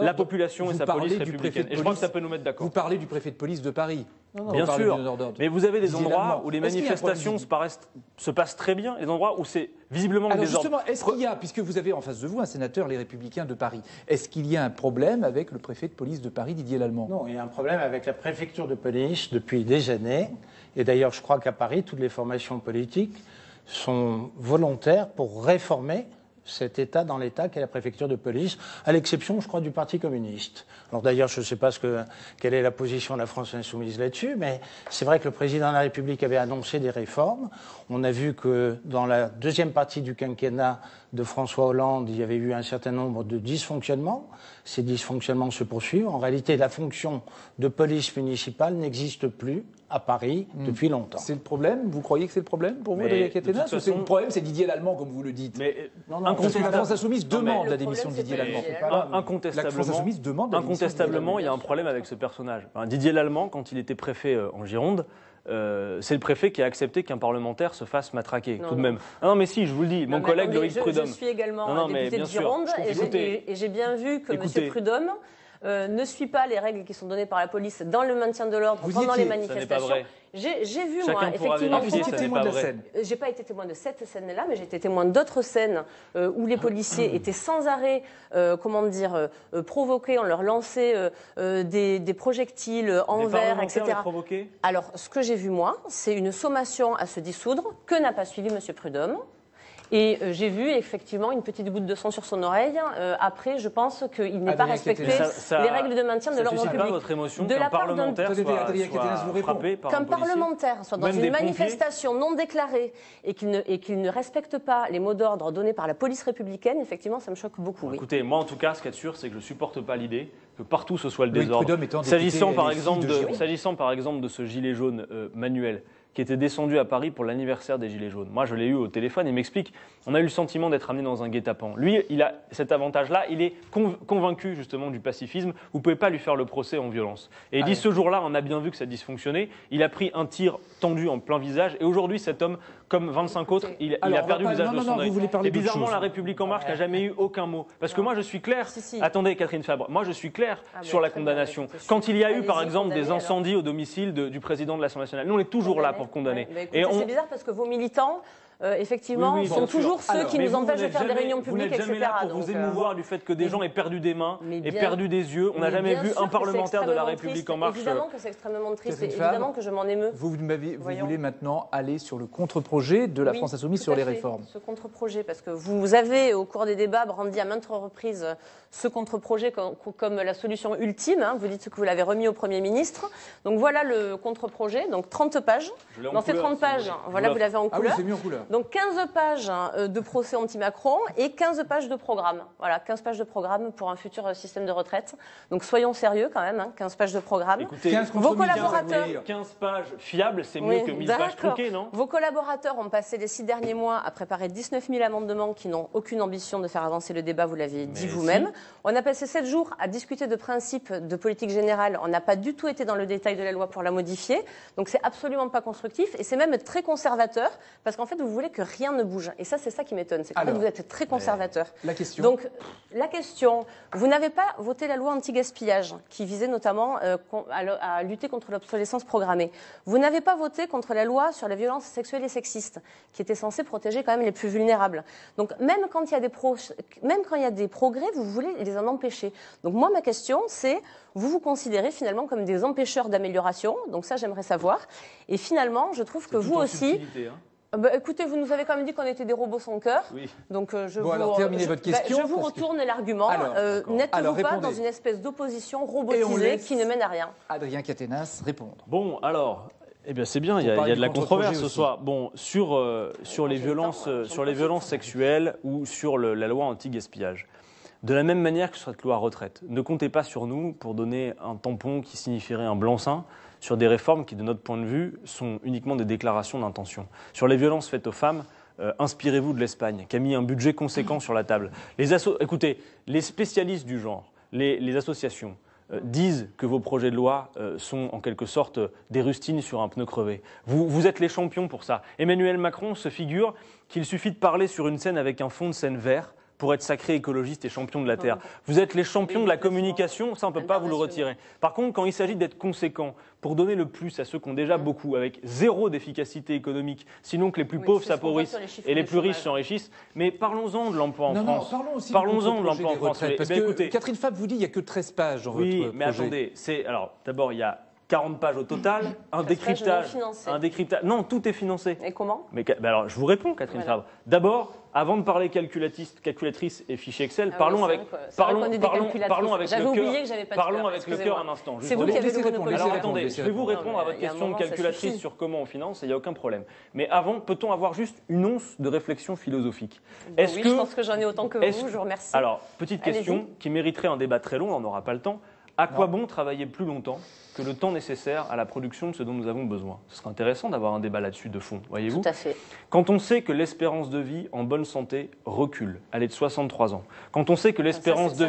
Speaker 2: la population et sa police républicaine. Et je crois que ça peut nous mettre d'accord.
Speaker 1: Vous parlez du préfet de police de Paris.
Speaker 2: Bien sûr, mais vous avez des endroits où les manifestations se passent très bien, et des endroits où c'est visiblement le désordre.
Speaker 1: Justement, est-ce qu'il y a, puisque vous avez en face de vous un sénateur, les Républicains de Paris, est-ce qu'il y a un problème avec le préfet de police de Paris, Didier Lallement?
Speaker 6: Non, il y a un problème avec la préfecture de police depuis des années. Et d'ailleurs, je crois qu'à Paris, toutes les formations politiques sont volontaires pour réformer cet État dans l'État qu'est la préfecture de police, à l'exception, je crois, du Parti communiste. Alors d'ailleurs, je ne sais pas quelle est la position de la France insoumise là-dessus, mais c'est vrai que le président de la République avait annoncé des réformes. On a vu que dans la deuxième partie du quinquennat de François Hollande, il y avait eu un certain nombre de dysfonctionnements. Ces dysfonctionnements se poursuivent. En réalité, la fonction de police municipale n'existe plus à Paris depuis longtemps.
Speaker 1: C'est le problème? Vous croyez que c'est le problème pour vous, Adrien Quatennens, ou c'est le problème, c'est Didier Lallement, comme vous le dites?
Speaker 2: Mais
Speaker 1: parce que la France insoumise demande la démission de Didier Lallement.
Speaker 2: Incontestablement, il y a un problème avec ce personnage. Enfin, Didier Lallement, quand il était préfet en Gironde, c'est le préfet qui a accepté qu'un parlementaire se fasse matraquer, tout de même. Non, mais si, je vous le dis, mon collègue Loïc Prudhomme.
Speaker 5: Je suis également député de Gironde et j'ai bien vu que M. Prudhomme ne suit pas les règles qui sont données par la police dans le maintien de l'ordre pendant les manifestations. J'ai vu, moi, effectivement,
Speaker 1: vous étiez témoin de la scène.
Speaker 5: J'ai pas été témoin de cette scène-là, mais j'ai été témoin d'autres scènes où les policiers étaient sans arrêt, provoqués, on leur lançait des projectiles en verre, etc. Alors, ce que j'ai vu, moi, c'est une sommation à se dissoudre que n'a pas suivi M. Prudhomme. Et j'ai vu effectivement une petite goutte de sang sur son oreille. Après, je pense qu'il n'est pas respecté les règles de maintien de l'ordre public.
Speaker 2: Pas votre émotion qu'un parlementaire soit frappé par un policier.
Speaker 5: Qu'un parlementaire soit dans une manifestation non déclarée et qu'il ne respecte pas les mots d'ordre donnés par la police républicaine, effectivement, ça me choque beaucoup.
Speaker 2: Écoutez, moi en tout cas, ce qu'il y a de sûr, c'est que je ne supporte pas l'idée que partout ce soit le désordre. S'agissant par exemple de ce gilet jaune manuel, qui était descendu à Paris pour l'anniversaire des Gilets jaunes. Moi, je l'ai eu au téléphone, il m'explique, on a eu le sentiment d'être amené dans un guet-apens. Lui, il a cet avantage-là, il est convaincu justement du pacifisme, vous ne pouvez pas lui faire le procès en violence. Et il dit, ce jour-là, on a bien vu que ça dysfonctionnait, il a pris un tir tendu en plein visage, et aujourd'hui, cet homme, comme 25 autres, il a perdu l'usage de son œil. Et bizarrement, la République En Marche n'a jamais eu aucun mot. Parce que moi, je suis clair, attendez, Catherine Fabre, moi, je suis clair sur la condamnation. Quand il y a eu, par exemple, des incendies au domicile du président de l'Assemblée nationale, nous, on est toujours là pour condamner.
Speaker 5: C'est bizarre parce que vos militants, effectivement, sont toujours ceux qui nous empêchent de faire des réunions publiques, etc.
Speaker 2: Vous n'êtes jamais là pour vous émouvoir du fait que des gens aient perdu des mains et perdu des yeux. On n'a jamais vu un parlementaire de la République En Marche.
Speaker 5: Évidemment que c'est extrêmement triste, évidemment que je m'en émeus.
Speaker 1: Vous voulez maintenant aller sur le contre-projet de la France insoumise sur les réformes.
Speaker 5: Ce contre-projet, parce que vous avez, au cours des débats, brandi à maintes reprises ce contre-projet comme la solution ultime. Vous dites que vous l'avez remis au Premier ministre. Donc voilà le contre-projet, donc 30 pages. Dans ces 30 pages, voilà, vous l'avez en couleur.
Speaker 1: Ah oui, c'est mis en couleur.
Speaker 5: Donc 15 pages de procès anti-Macron et 15 pages de programme. Voilà, 15 pages de programme pour un futur système de retraite. Donc soyons sérieux quand même, 15 pages de programme.
Speaker 2: Écoutez,
Speaker 1: 15
Speaker 5: vos collaborateurs...
Speaker 2: 15 pages fiables, c'est mieux que 1000 pages truquées, non?
Speaker 5: Vos collaborateurs ont passé les 6 derniers mois à préparer 19 000 amendements qui n'ont aucune ambition de faire avancer le débat, vous l'avez dit vous-même. On a passé 7 jours à discuter de principes de politique générale. On n'a pas du tout été dans le détail de la loi pour la modifier. Donc c'est absolument pas constructif et c'est même très conservateur parce qu'en fait vous voulez que rien ne bouge. Et ça c'est ça qui m'étonne, c'est qu'en fait vous êtes très conservateur.
Speaker 1: La question.
Speaker 5: Donc la question, vous n'avez pas voté la loi anti-gaspillage qui visait notamment à lutter contre l'obsolescence programmée. Vous n'avez pas voté contre la loi sur la violence sexuelle et sexiste qui était censée protéger quand même les plus vulnérables. Donc même quand il y a des progrès, vous voulez les en empêcher. Donc moi ma question c'est, vous vous considérez finalement comme des empêcheurs d'amélioration, donc ça j'aimerais savoir. Et finalement je trouve que vous aussi... écoutez, vous nous avez quand même dit qu'on était des robots sans cœur. Oui. Donc
Speaker 1: terminez votre question.
Speaker 5: Je vous retourne l'argument. N'êtes-vous pas dans une espèce d'opposition robotisée qui ne mène à rien?
Speaker 1: Adrien Quatennens répondre.
Speaker 2: Bon, alors... Eh bien, c'est bien, il y a de la controverse ce soir. Bon, sur les violences sexuelles ou sur la loi anti-gaspillage. De la même manière que sur cette loi retraite, ne comptez pas sur nous pour donner un tampon qui signifierait un blanc-seing sur des réformes qui, de notre point de vue, sont uniquement des déclarations d'intention. Sur les violences faites aux femmes, inspirez-vous de l'Espagne, qui a mis un budget conséquent sur la table. Écoutez, les spécialistes du genre, les associations, disent que vos projets de loi sont en quelque sorte des rustines sur un pneu crevé. Vous êtes les champions pour ça. Emmanuel Macron se figure qu'il suffit de parler sur une scène avec un fond de scène vert pour être sacré écologiste et champion de la Terre. Vous êtes les champions de la communication, ça on ne peut pas vous le retirer. Par contre, quand il s'agit d'être conséquent, pour donner le plus à ceux qui ont déjà beaucoup, avec zéro d'efficacité économique, sinon que les plus pauvres s'appauvrissent et les plus riches s'enrichissent, mais parlons-en de l'emploi en France.
Speaker 1: Parlons-en
Speaker 2: de l'emploi en France.
Speaker 1: Parce que Catherine Fabre vous dit qu'il n'y a que 13 pages dans votre projet.
Speaker 2: Oui, mais attendez, alors d'abord il y a 40 pages au total, un décryptage. Non, tout est financé.
Speaker 5: Et comment?
Speaker 2: Alors, je vous réponds, Catherine Fabre. D'abord, avant de parler calculatrice et fichier Excel, parlons avec le cœur un instant.
Speaker 5: C'est vous qui avez le monopole.
Speaker 2: Alors attendez, je vais vous répondre à votre question de calculatrice sur comment on finance, et il n'y a aucun problème. Mais avant, peut-on avoir juste une once de réflexion philosophique?
Speaker 5: Oui, je pense que j'en ai autant que vous, je vous remercie.
Speaker 2: Alors, petite question qui mériterait un débat très long, on n'aura pas le temps. À quoi bon travailler plus longtemps que le temps nécessaire à la production de ce dont nous avons besoin? Ce serait intéressant d'avoir un débat là-dessus de fond, voyez-vous.
Speaker 5: Tout à fait.
Speaker 2: Quand on sait que l'espérance de vie en bonne santé recule, elle est de 63 ans. Quand on sait que l'espérance de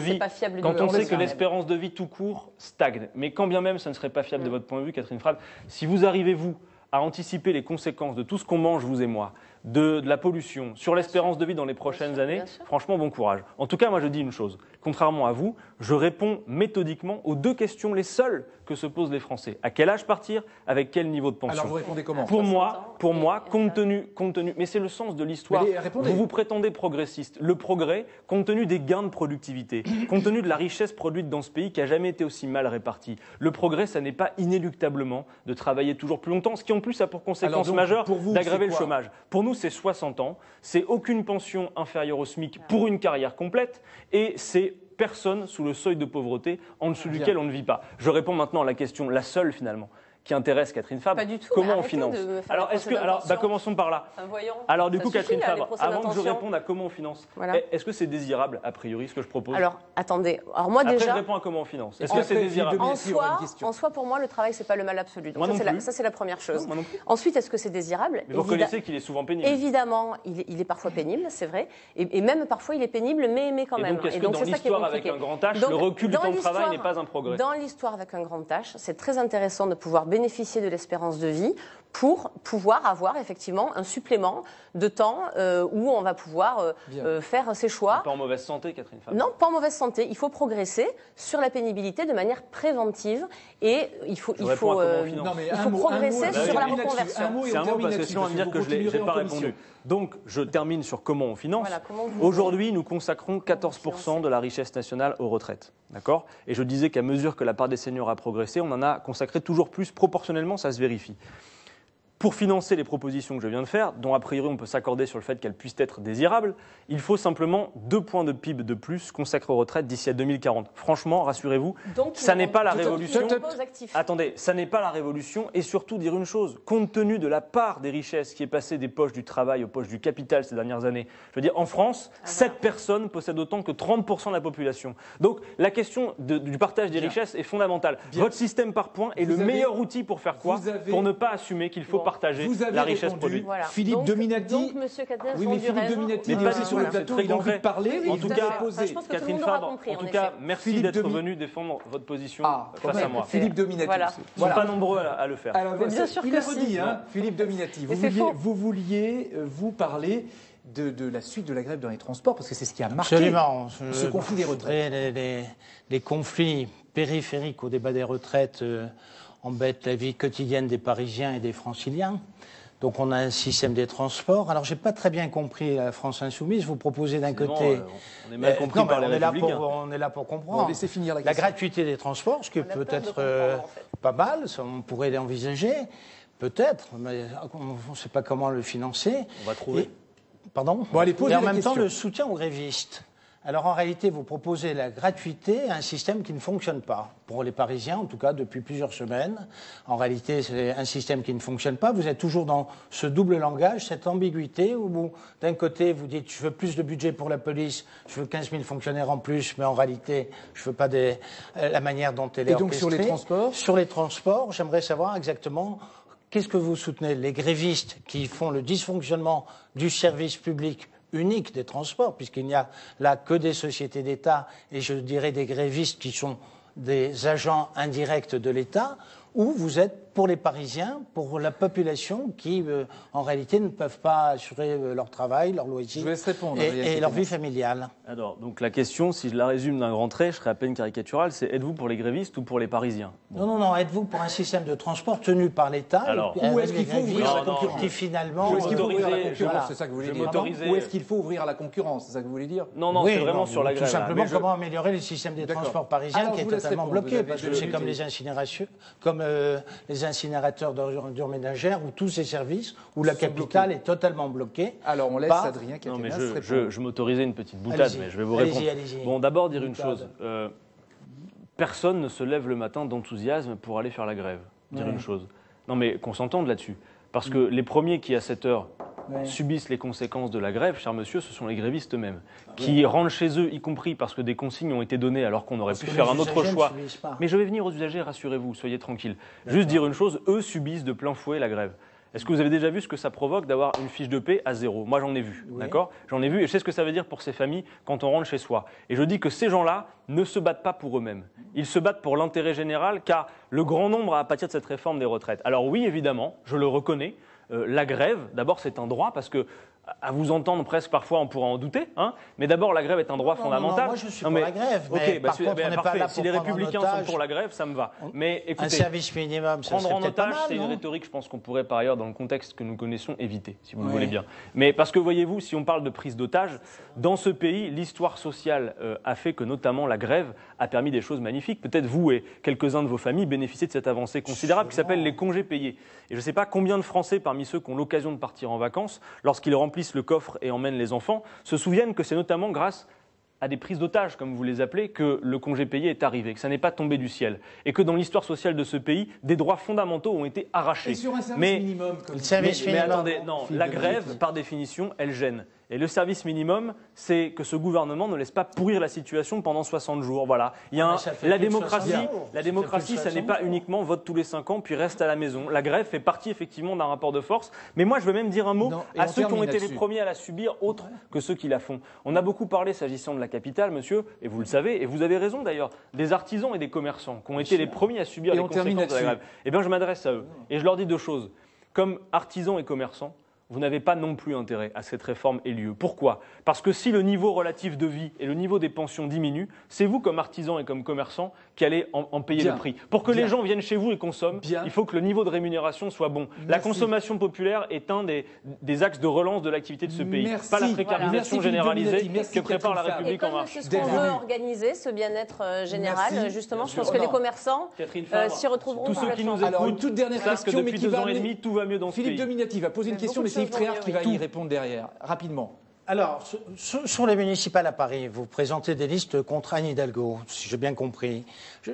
Speaker 2: vie tout court stagne, mais quand bien même ça ne serait pas fiable de votre point de vue, Catherine Fabre, si vous arrivez, vous, à anticiper les conséquences de tout ce qu'on mange, vous et moi, de la pollution, sur l'espérance de vie dans les prochaines années, franchement, bon courage. En tout cas, moi, je dis une chose. Contrairement à vous, je réponds méthodiquement aux 2 questions, les seules que se posent les Français. À quel âge partir? Avec quel niveau de pension?
Speaker 1: Alors, vous répondez comment?
Speaker 2: Pour moi, compte tenu, mais c'est le sens de l'histoire. Vous vous prétendez progressiste. Le progrès, compte tenu des gains de productivité, compte tenu de la richesse produite dans ce pays qui n'a jamais été aussi mal répartie. Le progrès, ça n'est pas inéluctablement de travailler toujours plus longtemps, ce qui en plus a pour conséquence majeure d'aggraver le chômage. Pour nous, c'est 60 ans, c'est aucune pension inférieure au SMIC pour une carrière complète, et c'est personne sous le seuil de pauvreté en dessous duquel on ne vit pas. Je réponds maintenant à la question, la seule finalement, qui intéresse Catherine Fabre.
Speaker 5: Pas du tout.
Speaker 2: Comment on finance? Commençons par là. Alors du coup, Catherine Fabre, avant que je réponde à comment on finance, est-ce que c'est désirable a priori ce que je propose?
Speaker 5: Alors attendez. Alors moi déjà.
Speaker 2: Après, je réponds à comment on finance. Est-ce que c'est désirable?
Speaker 5: En soi, pour moi, le travail c'est pas le mal absolu. Donc ça c'est la première chose.
Speaker 2: Moi non plus.
Speaker 5: Ensuite, est-ce que c'est désirable?
Speaker 2: Mais vous reconnaissez qu'il est souvent pénible.
Speaker 5: Évidemment, il est parfois pénible, c'est vrai, et même parfois il est pénible, mais aimé quand même.
Speaker 2: Donc est-ce que dans l'histoire avec un grand H, le recul du temps de travail n'est pas un progrès?
Speaker 5: Dans l'histoire avec un grand H, c'est très intéressant de pouvoir bénéficier de l'espérance de vie pour pouvoir avoir effectivement un supplément de temps où on va pouvoir faire ses choix.
Speaker 2: Pas en mauvaise santé, Catherine Fabre.
Speaker 5: Non, pas en mauvaise santé. Il faut progresser sur la pénibilité de manière préventive et il faut progresser sur la reconversion.
Speaker 2: C'est un mot parce que sinon on va me dire que je n'ai pas répondu. Donc je termine sur comment on finance. Aujourd'hui, nous consacrons 14% de la richesse nationale aux retraites. D'accord ? Et je disais qu'à mesure que la part des seniors a progressé, on en a consacré toujours plus proportionnellement, ça se vérifie. Pour financer les propositions que je viens de faire, dont a priori on peut s'accorder sur le fait qu'elles puissent être désirables, il faut simplement 2 points de PIB de plus consacrés aux retraites d'ici à 2040. Franchement, rassurez-vous, ça n'est pas la révolution. Attendez, ça n'est pas la révolution. Et surtout dire une chose, compte tenu de la part des richesses qui est passée des poches du travail aux poches du capital ces dernières années, je veux dire, en France, 7 personnes possèdent autant que 30% de la population. Donc la question du partage des richesses est fondamentale. Votre système par points est le meilleur outil pour faire quoi? Pour ne pas assumer qu'il faut partager la richesse produite.
Speaker 3: Voilà.
Speaker 1: Philippe Dominati.
Speaker 5: Donc, monsieur Katnas,
Speaker 1: Oui, mais Philippe Dominati,
Speaker 2: Mais
Speaker 1: il
Speaker 2: pas
Speaker 1: est aussi
Speaker 2: du
Speaker 1: sur
Speaker 2: tout,
Speaker 1: le plateau,
Speaker 2: c'est
Speaker 1: il a envie de
Speaker 2: très
Speaker 1: parler.
Speaker 2: En
Speaker 1: il
Speaker 2: tout
Speaker 1: vous a
Speaker 2: cas,
Speaker 1: posé.
Speaker 5: je pense que
Speaker 2: Catherine
Speaker 5: tout le monde aura
Speaker 2: Fabre,
Speaker 5: compris,
Speaker 2: en tout
Speaker 5: en
Speaker 2: cas,
Speaker 5: effet.
Speaker 2: merci
Speaker 1: Philippe
Speaker 2: d'être
Speaker 1: Domi-
Speaker 2: venu défendre votre position
Speaker 1: Quand
Speaker 2: face à
Speaker 1: même,
Speaker 2: moi.
Speaker 1: Philippe Dominati.
Speaker 5: Voilà.
Speaker 1: aussi.
Speaker 2: Ils ne sont pas nombreux à le faire.
Speaker 1: Alors,
Speaker 5: bien sûr
Speaker 1: il
Speaker 5: que
Speaker 1: a
Speaker 5: si.
Speaker 1: redit, hein, Philippe Dominati.
Speaker 5: Mais c'est faux.
Speaker 1: Vous vouliez vous parler de la suite de la grève dans les transports, parce que c'est ce qui a marqué
Speaker 6: Absolument.
Speaker 1: ce conflit des retraites.
Speaker 6: Les conflits périphériques au débat des retraites embêtent la vie quotidienne des Parisiens et des Franciliens. Donc on a un système des transports. Alors j'ai pas très bien compris la France Insoumise. Vous proposez d'un côté...
Speaker 2: on est mal compris
Speaker 6: non,
Speaker 2: par
Speaker 6: mais
Speaker 2: les républicains.
Speaker 6: on est là pour comprendre.
Speaker 1: Bon, laissez finir la
Speaker 6: La
Speaker 1: question.
Speaker 6: gratuité des transports, ce qui est
Speaker 5: On a peur de
Speaker 6: peut-être
Speaker 5: comprendre, en fait.
Speaker 6: pas mal, ça, on pourrait l'envisager, peut-être, mais on ne sait pas comment le financer.
Speaker 2: On va trouver.
Speaker 6: Et- pardon.
Speaker 1: Bon, allez, posez
Speaker 6: Et en
Speaker 1: la
Speaker 6: même temps,
Speaker 1: question.
Speaker 6: le soutien aux grévistes. Alors en réalité, vous proposez la gratuité à un système qui ne fonctionne pas. Pour les Parisiens, en tout cas, depuis plusieurs semaines. En réalité, c'est un système qui ne fonctionne pas. Vous êtes toujours dans ce double langage, cette ambiguïté où, d'un côté, vous dites je veux plus de budget pour la police, je veux 15 000 fonctionnaires en plus, mais en réalité, je veux pas la manière dont elle est
Speaker 1: Et donc, sur les
Speaker 6: orchestrée.
Speaker 1: transports ?
Speaker 6: Sur les transports, j'aimerais savoir exactement qu'est-ce que vous soutenez. Les grévistes qui font le dysfonctionnement du service public unique des transports, puisqu'il n'y a là que des sociétés d'État et je dirais des grévistes qui sont des agents indirects de l'État, ou vous êtes pour les Parisiens, pour la population qui, en réalité, ne peuvent pas assurer leur travail, leur loisir
Speaker 1: Je vous laisse répondre,
Speaker 6: et
Speaker 1: Adrien
Speaker 6: leur
Speaker 1: Quatennens.
Speaker 6: vie familiale.
Speaker 2: Alors, donc la question, si je la résume d'un grand trait, je serais à peine caricatural, c'est êtes-vous pour les grévistes ou pour les Parisiens?
Speaker 6: Non, êtes-vous pour un système de transport tenu par l'État
Speaker 2: Alors,
Speaker 6: et
Speaker 1: où
Speaker 6: avec
Speaker 1: est-ce qu'il
Speaker 6: les
Speaker 1: faut ouvrir
Speaker 6: grévistes
Speaker 1: la concurrence
Speaker 6: qui finalement...
Speaker 1: Ou est-ce qu'il faut ouvrir à la
Speaker 2: m'autoriser-
Speaker 1: concurrence
Speaker 6: voilà.
Speaker 1: C'est ça que vous voulez
Speaker 2: Je
Speaker 1: dire.
Speaker 2: m'autoriser-
Speaker 1: Ou est-ce qu'il faut ouvrir à la concurrence C'est ça que vous voulez dire
Speaker 2: Non, non,
Speaker 6: Oui,
Speaker 2: c'est vraiment
Speaker 6: non,
Speaker 2: sur la grève.
Speaker 6: Tout
Speaker 2: là.
Speaker 6: simplement,
Speaker 2: Mais je-
Speaker 6: comment améliorer le système des
Speaker 1: D'accord.
Speaker 6: transports parisiens
Speaker 1: Alors,
Speaker 6: qui
Speaker 1: je
Speaker 6: est
Speaker 1: vous laisse
Speaker 6: totalement
Speaker 1: répondre.
Speaker 6: bloqué,
Speaker 1: Vous avez
Speaker 6: parce que
Speaker 1: deux
Speaker 6: c'est comme
Speaker 1: minutes.
Speaker 6: les incinérations, comme les incinérateurs d'ordures ménagères ou tous ces services où la
Speaker 1: Sont
Speaker 6: capitale
Speaker 1: bloqués.
Speaker 6: est totalement bloquée.
Speaker 1: Alors, on laisse
Speaker 6: par-
Speaker 1: Adrien
Speaker 2: Non, mais
Speaker 1: Quatennens répondre.
Speaker 2: je m'autorisais une petite boutade,
Speaker 6: Allez-y.
Speaker 2: mais je vais vous
Speaker 6: Allez-y,
Speaker 2: répondre.
Speaker 6: allez-y.
Speaker 2: Bon, d'abord dire une
Speaker 6: Boutade.
Speaker 2: chose. Personne ne se lève le matin d'enthousiasme pour aller faire la grève. Dire
Speaker 6: Ouais.
Speaker 2: une chose. Non, mais qu'on s'entende là-dessus. Parce que les premiers qui, à cette heure,
Speaker 6: Ouais.
Speaker 2: subissent les conséquences de la grève, cher monsieur, ce sont les grévistes eux-mêmes. Qui rentrent chez eux, y compris parce que des consignes ont été données alors qu'on aurait
Speaker 6: Parce
Speaker 2: pu
Speaker 6: que
Speaker 2: faire
Speaker 6: les
Speaker 2: un autre
Speaker 6: usagers ne
Speaker 2: choix.
Speaker 6: subissent pas.
Speaker 2: Mais je vais venir aux usagers, rassurez-vous, soyez tranquilles. Juste dire une chose, eux subissent de plein fouet la grève. Est-ce que vous avez déjà vu ce que ça provoque d'avoir une fiche de paie à 0? Moi, j'en ai vu, d'accord? J'en ai vu et je sais ce que ça veut dire pour ces familles quand on rentre chez soi. Et je dis que ces gens-là ne se battent pas pour eux-mêmes. Ils se battent pour l'intérêt général, car le grand nombre a à pâtir de cette réforme des retraites. Alors oui, évidemment, je le reconnais, la grève, d'abord, c'est un droit, parce que à vous entendre presque parfois, on pourra en douter, hein, mais d'abord, la grève est un droit fondamental.
Speaker 6: moi je suis
Speaker 2: Non,
Speaker 6: pour la grève, mais
Speaker 2: Ok, bah,
Speaker 6: par contre, on n'est pas
Speaker 2: parfait.
Speaker 6: là
Speaker 2: Si
Speaker 6: pour
Speaker 2: les
Speaker 6: prendre en
Speaker 2: républicains
Speaker 6: otage.
Speaker 2: sont pour la grève, ça me va. Mais
Speaker 6: Un
Speaker 2: écoutez,
Speaker 6: service minimum, ça
Speaker 2: prendre
Speaker 6: serait
Speaker 2: en
Speaker 6: peut-être pas
Speaker 2: otage,
Speaker 6: mal,
Speaker 2: c'est une
Speaker 6: non
Speaker 2: rhétorique, je pense qu'on pourrait par ailleurs, dans le contexte que nous connaissons, éviter, si vous le
Speaker 6: Oui.
Speaker 2: voulez bien. Mais parce que voyez-vous, si on parle de prise d'otage, dans ce pays, l'histoire sociale a fait que notamment la grève a permis des choses magnifiques. Peut-être vous et quelques-uns de vos familles bénéficiez de cette avancée considérable qui s'appelle les congés payés. Et je ne sais pas combien de Français, parmi ceux qui ont l'occasion de partir en vacances, lorsqu'ils remplissent le coffre et emmènent les enfants, se souviennent que c'est notamment grâce à des prises d'otages, comme vous les appelez, que le congé payé est arrivé, que ça n'est pas tombé du ciel. Et que dans l'histoire sociale de ce pays, des droits fondamentaux ont été arrachés.
Speaker 1: Et sur un service
Speaker 2: Mais-
Speaker 1: minimum comme
Speaker 6: Le service
Speaker 2: mais
Speaker 6: minimum.
Speaker 2: attendez, non, la grève, par définition, elle gêne. Et le service minimum, c'est que ce gouvernement ne laisse pas pourrir la situation pendant 60 jours. Voilà. Il y a
Speaker 6: mais ça fait
Speaker 2: la
Speaker 6: plus de
Speaker 2: démocratie,
Speaker 6: 60 jours.
Speaker 2: la
Speaker 6: Ça
Speaker 2: démocratie,
Speaker 6: fait plus
Speaker 2: ça
Speaker 6: de
Speaker 2: n'est
Speaker 6: 60
Speaker 2: pas
Speaker 6: jours.
Speaker 2: uniquement vote tous les 5 ans puis reste à la maison. La grève fait partie effectivement d'un rapport de force. Mais moi, je veux même dire un mot
Speaker 1: Non, et
Speaker 2: à
Speaker 1: on
Speaker 2: ceux qui ont
Speaker 1: termine
Speaker 2: été les
Speaker 1: là-dessus.
Speaker 2: premiers à la subir, autres que ceux qui la font. On a beaucoup parlé, s'agissant de la capitale, monsieur, et vous le savez, et vous avez raison d'ailleurs, des artisans et des commerçants qui ont été les premiers à subir
Speaker 1: Et
Speaker 2: les
Speaker 1: on termine
Speaker 2: conséquences de la
Speaker 1: là-dessus.
Speaker 2: grève. Eh bien, je m'adresse à eux et je leur dis deux choses. Comme artisans et commerçants, vous n'avez pas non plus intérêt à ce que cette réforme ait lieu. Pourquoi? Parce que si le niveau relatif de vie et le niveau des pensions diminuent, c'est vous, comme artisan et comme commerçant, qui allez en payer le prix. Pour que les gens viennent chez vous et consomment, il faut que le niveau de rémunération soit bon. La consommation populaire est un des axes de relance de l'activité de ce pays, pas la précarisation généralisée que prépare la République en marche.
Speaker 5: C'est ce qu'on veut organiser, ce bien-être général, justement. Je pense que les commerçants s'y retrouveront.
Speaker 2: Tous ceux qui nous
Speaker 1: Alors, une
Speaker 2: écoutent
Speaker 1: toute dernière
Speaker 2: savent que
Speaker 1: question, mais
Speaker 2: depuis
Speaker 1: qui
Speaker 2: 2
Speaker 1: va
Speaker 2: ans et
Speaker 1: amener-
Speaker 2: demi, tout va mieux dans ce
Speaker 1: Philippe
Speaker 2: pays.
Speaker 1: Dominati va poser une question, mais c'est Yves Tréhard qui va y répondre derrière, rapidement.
Speaker 6: Alors, sur les municipales à Paris, vous présentez des listes contre Anne Hidalgo, si j'ai bien compris.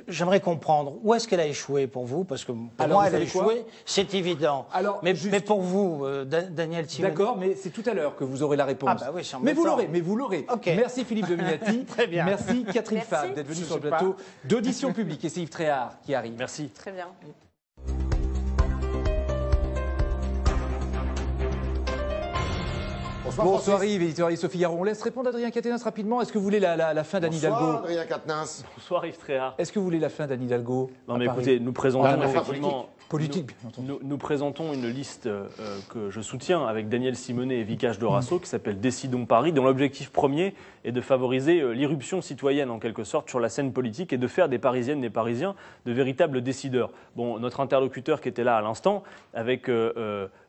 Speaker 6: J'aimerais comprendre, où est-ce qu'elle a échoué pour vous? Parce que pour moi, elle a échoué, c'est évident.
Speaker 1: Alors,
Speaker 6: mais pour vous, Daniel Simonet.
Speaker 1: D'accord, mais c'est tout à l'heure que vous aurez la réponse.
Speaker 6: Ah bah oui, c'est
Speaker 1: mais vous
Speaker 6: embêtant.
Speaker 1: l'aurez.
Speaker 6: Ok.
Speaker 1: Merci Philippe Dominati.
Speaker 6: Très bien.
Speaker 1: Merci Catherine
Speaker 5: Merci.
Speaker 1: Fab d'être venue
Speaker 6: Je
Speaker 1: sur le
Speaker 6: sais
Speaker 1: plateau d'Audition Publique. Et c'est Yves Tréhard qui arrive.
Speaker 2: Merci.
Speaker 5: Très bien.
Speaker 1: Bonsoir Yves, éditeur Sophie Garon. On laisse répondre Adrien Quatennens rapidement. Est-ce que vous voulez la fin d'Anne
Speaker 7: Bonsoir,
Speaker 1: Hidalgo?
Speaker 7: Adrien Quatennens.
Speaker 2: Bonsoir Yves Tréhard.
Speaker 1: Est-ce que vous voulez la fin d'Anne Hidalgo?
Speaker 2: Non
Speaker 1: à
Speaker 2: mais
Speaker 1: Paris
Speaker 2: écoutez, nous présentons
Speaker 1: Ah, non,
Speaker 2: effectivement...
Speaker 1: Politique, bien entendu.
Speaker 2: Nous présentons une liste que je soutiens avec Daniel Simonet et Vicage Dorasso qui s'appelle Décidons Paris, dont l'objectif premier est de favoriser l'irruption citoyenne en quelque sorte sur la scène politique et de faire des Parisiennes, des Parisiens de véritables décideurs. Bon, notre interlocuteur qui était là à l'instant avec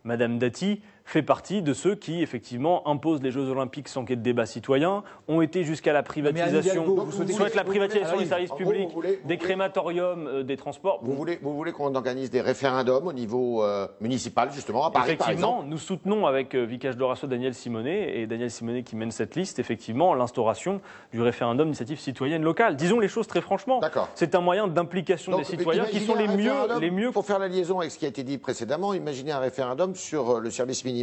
Speaker 2: Madame Dati fait partie de ceux qui effectivement imposent les Jeux Olympiques sans qu'il y ait de débat citoyen, ont été jusqu'à la privatisation,
Speaker 1: Hidalgo, vous souhaitez-
Speaker 2: souhaitent la privatisation
Speaker 1: Alors,
Speaker 2: des services
Speaker 7: en gros,
Speaker 2: publics,
Speaker 7: vous voulez-
Speaker 2: des crématoriums, des transports.
Speaker 7: Vous voulez qu'on organise des référendums au niveau municipal, justement, à Paris, par
Speaker 2: Effectivement,
Speaker 7: exemple?
Speaker 2: nous soutenons avec Vicage Dorasso, Daniel Simonet, et Daniel Simonet qui mène cette liste, effectivement, l'instauration du référendum d'initiative citoyenne locale. Disons les choses très franchement.
Speaker 7: D'accord.
Speaker 2: C'est un moyen d'implication des
Speaker 7: Donc,
Speaker 2: citoyens qui
Speaker 7: imaginez
Speaker 2: sont
Speaker 7: un référendum,
Speaker 2: les mieux.
Speaker 7: Pour faire la liaison avec ce qui a été dit précédemment, imaginez un référendum sur le service minimum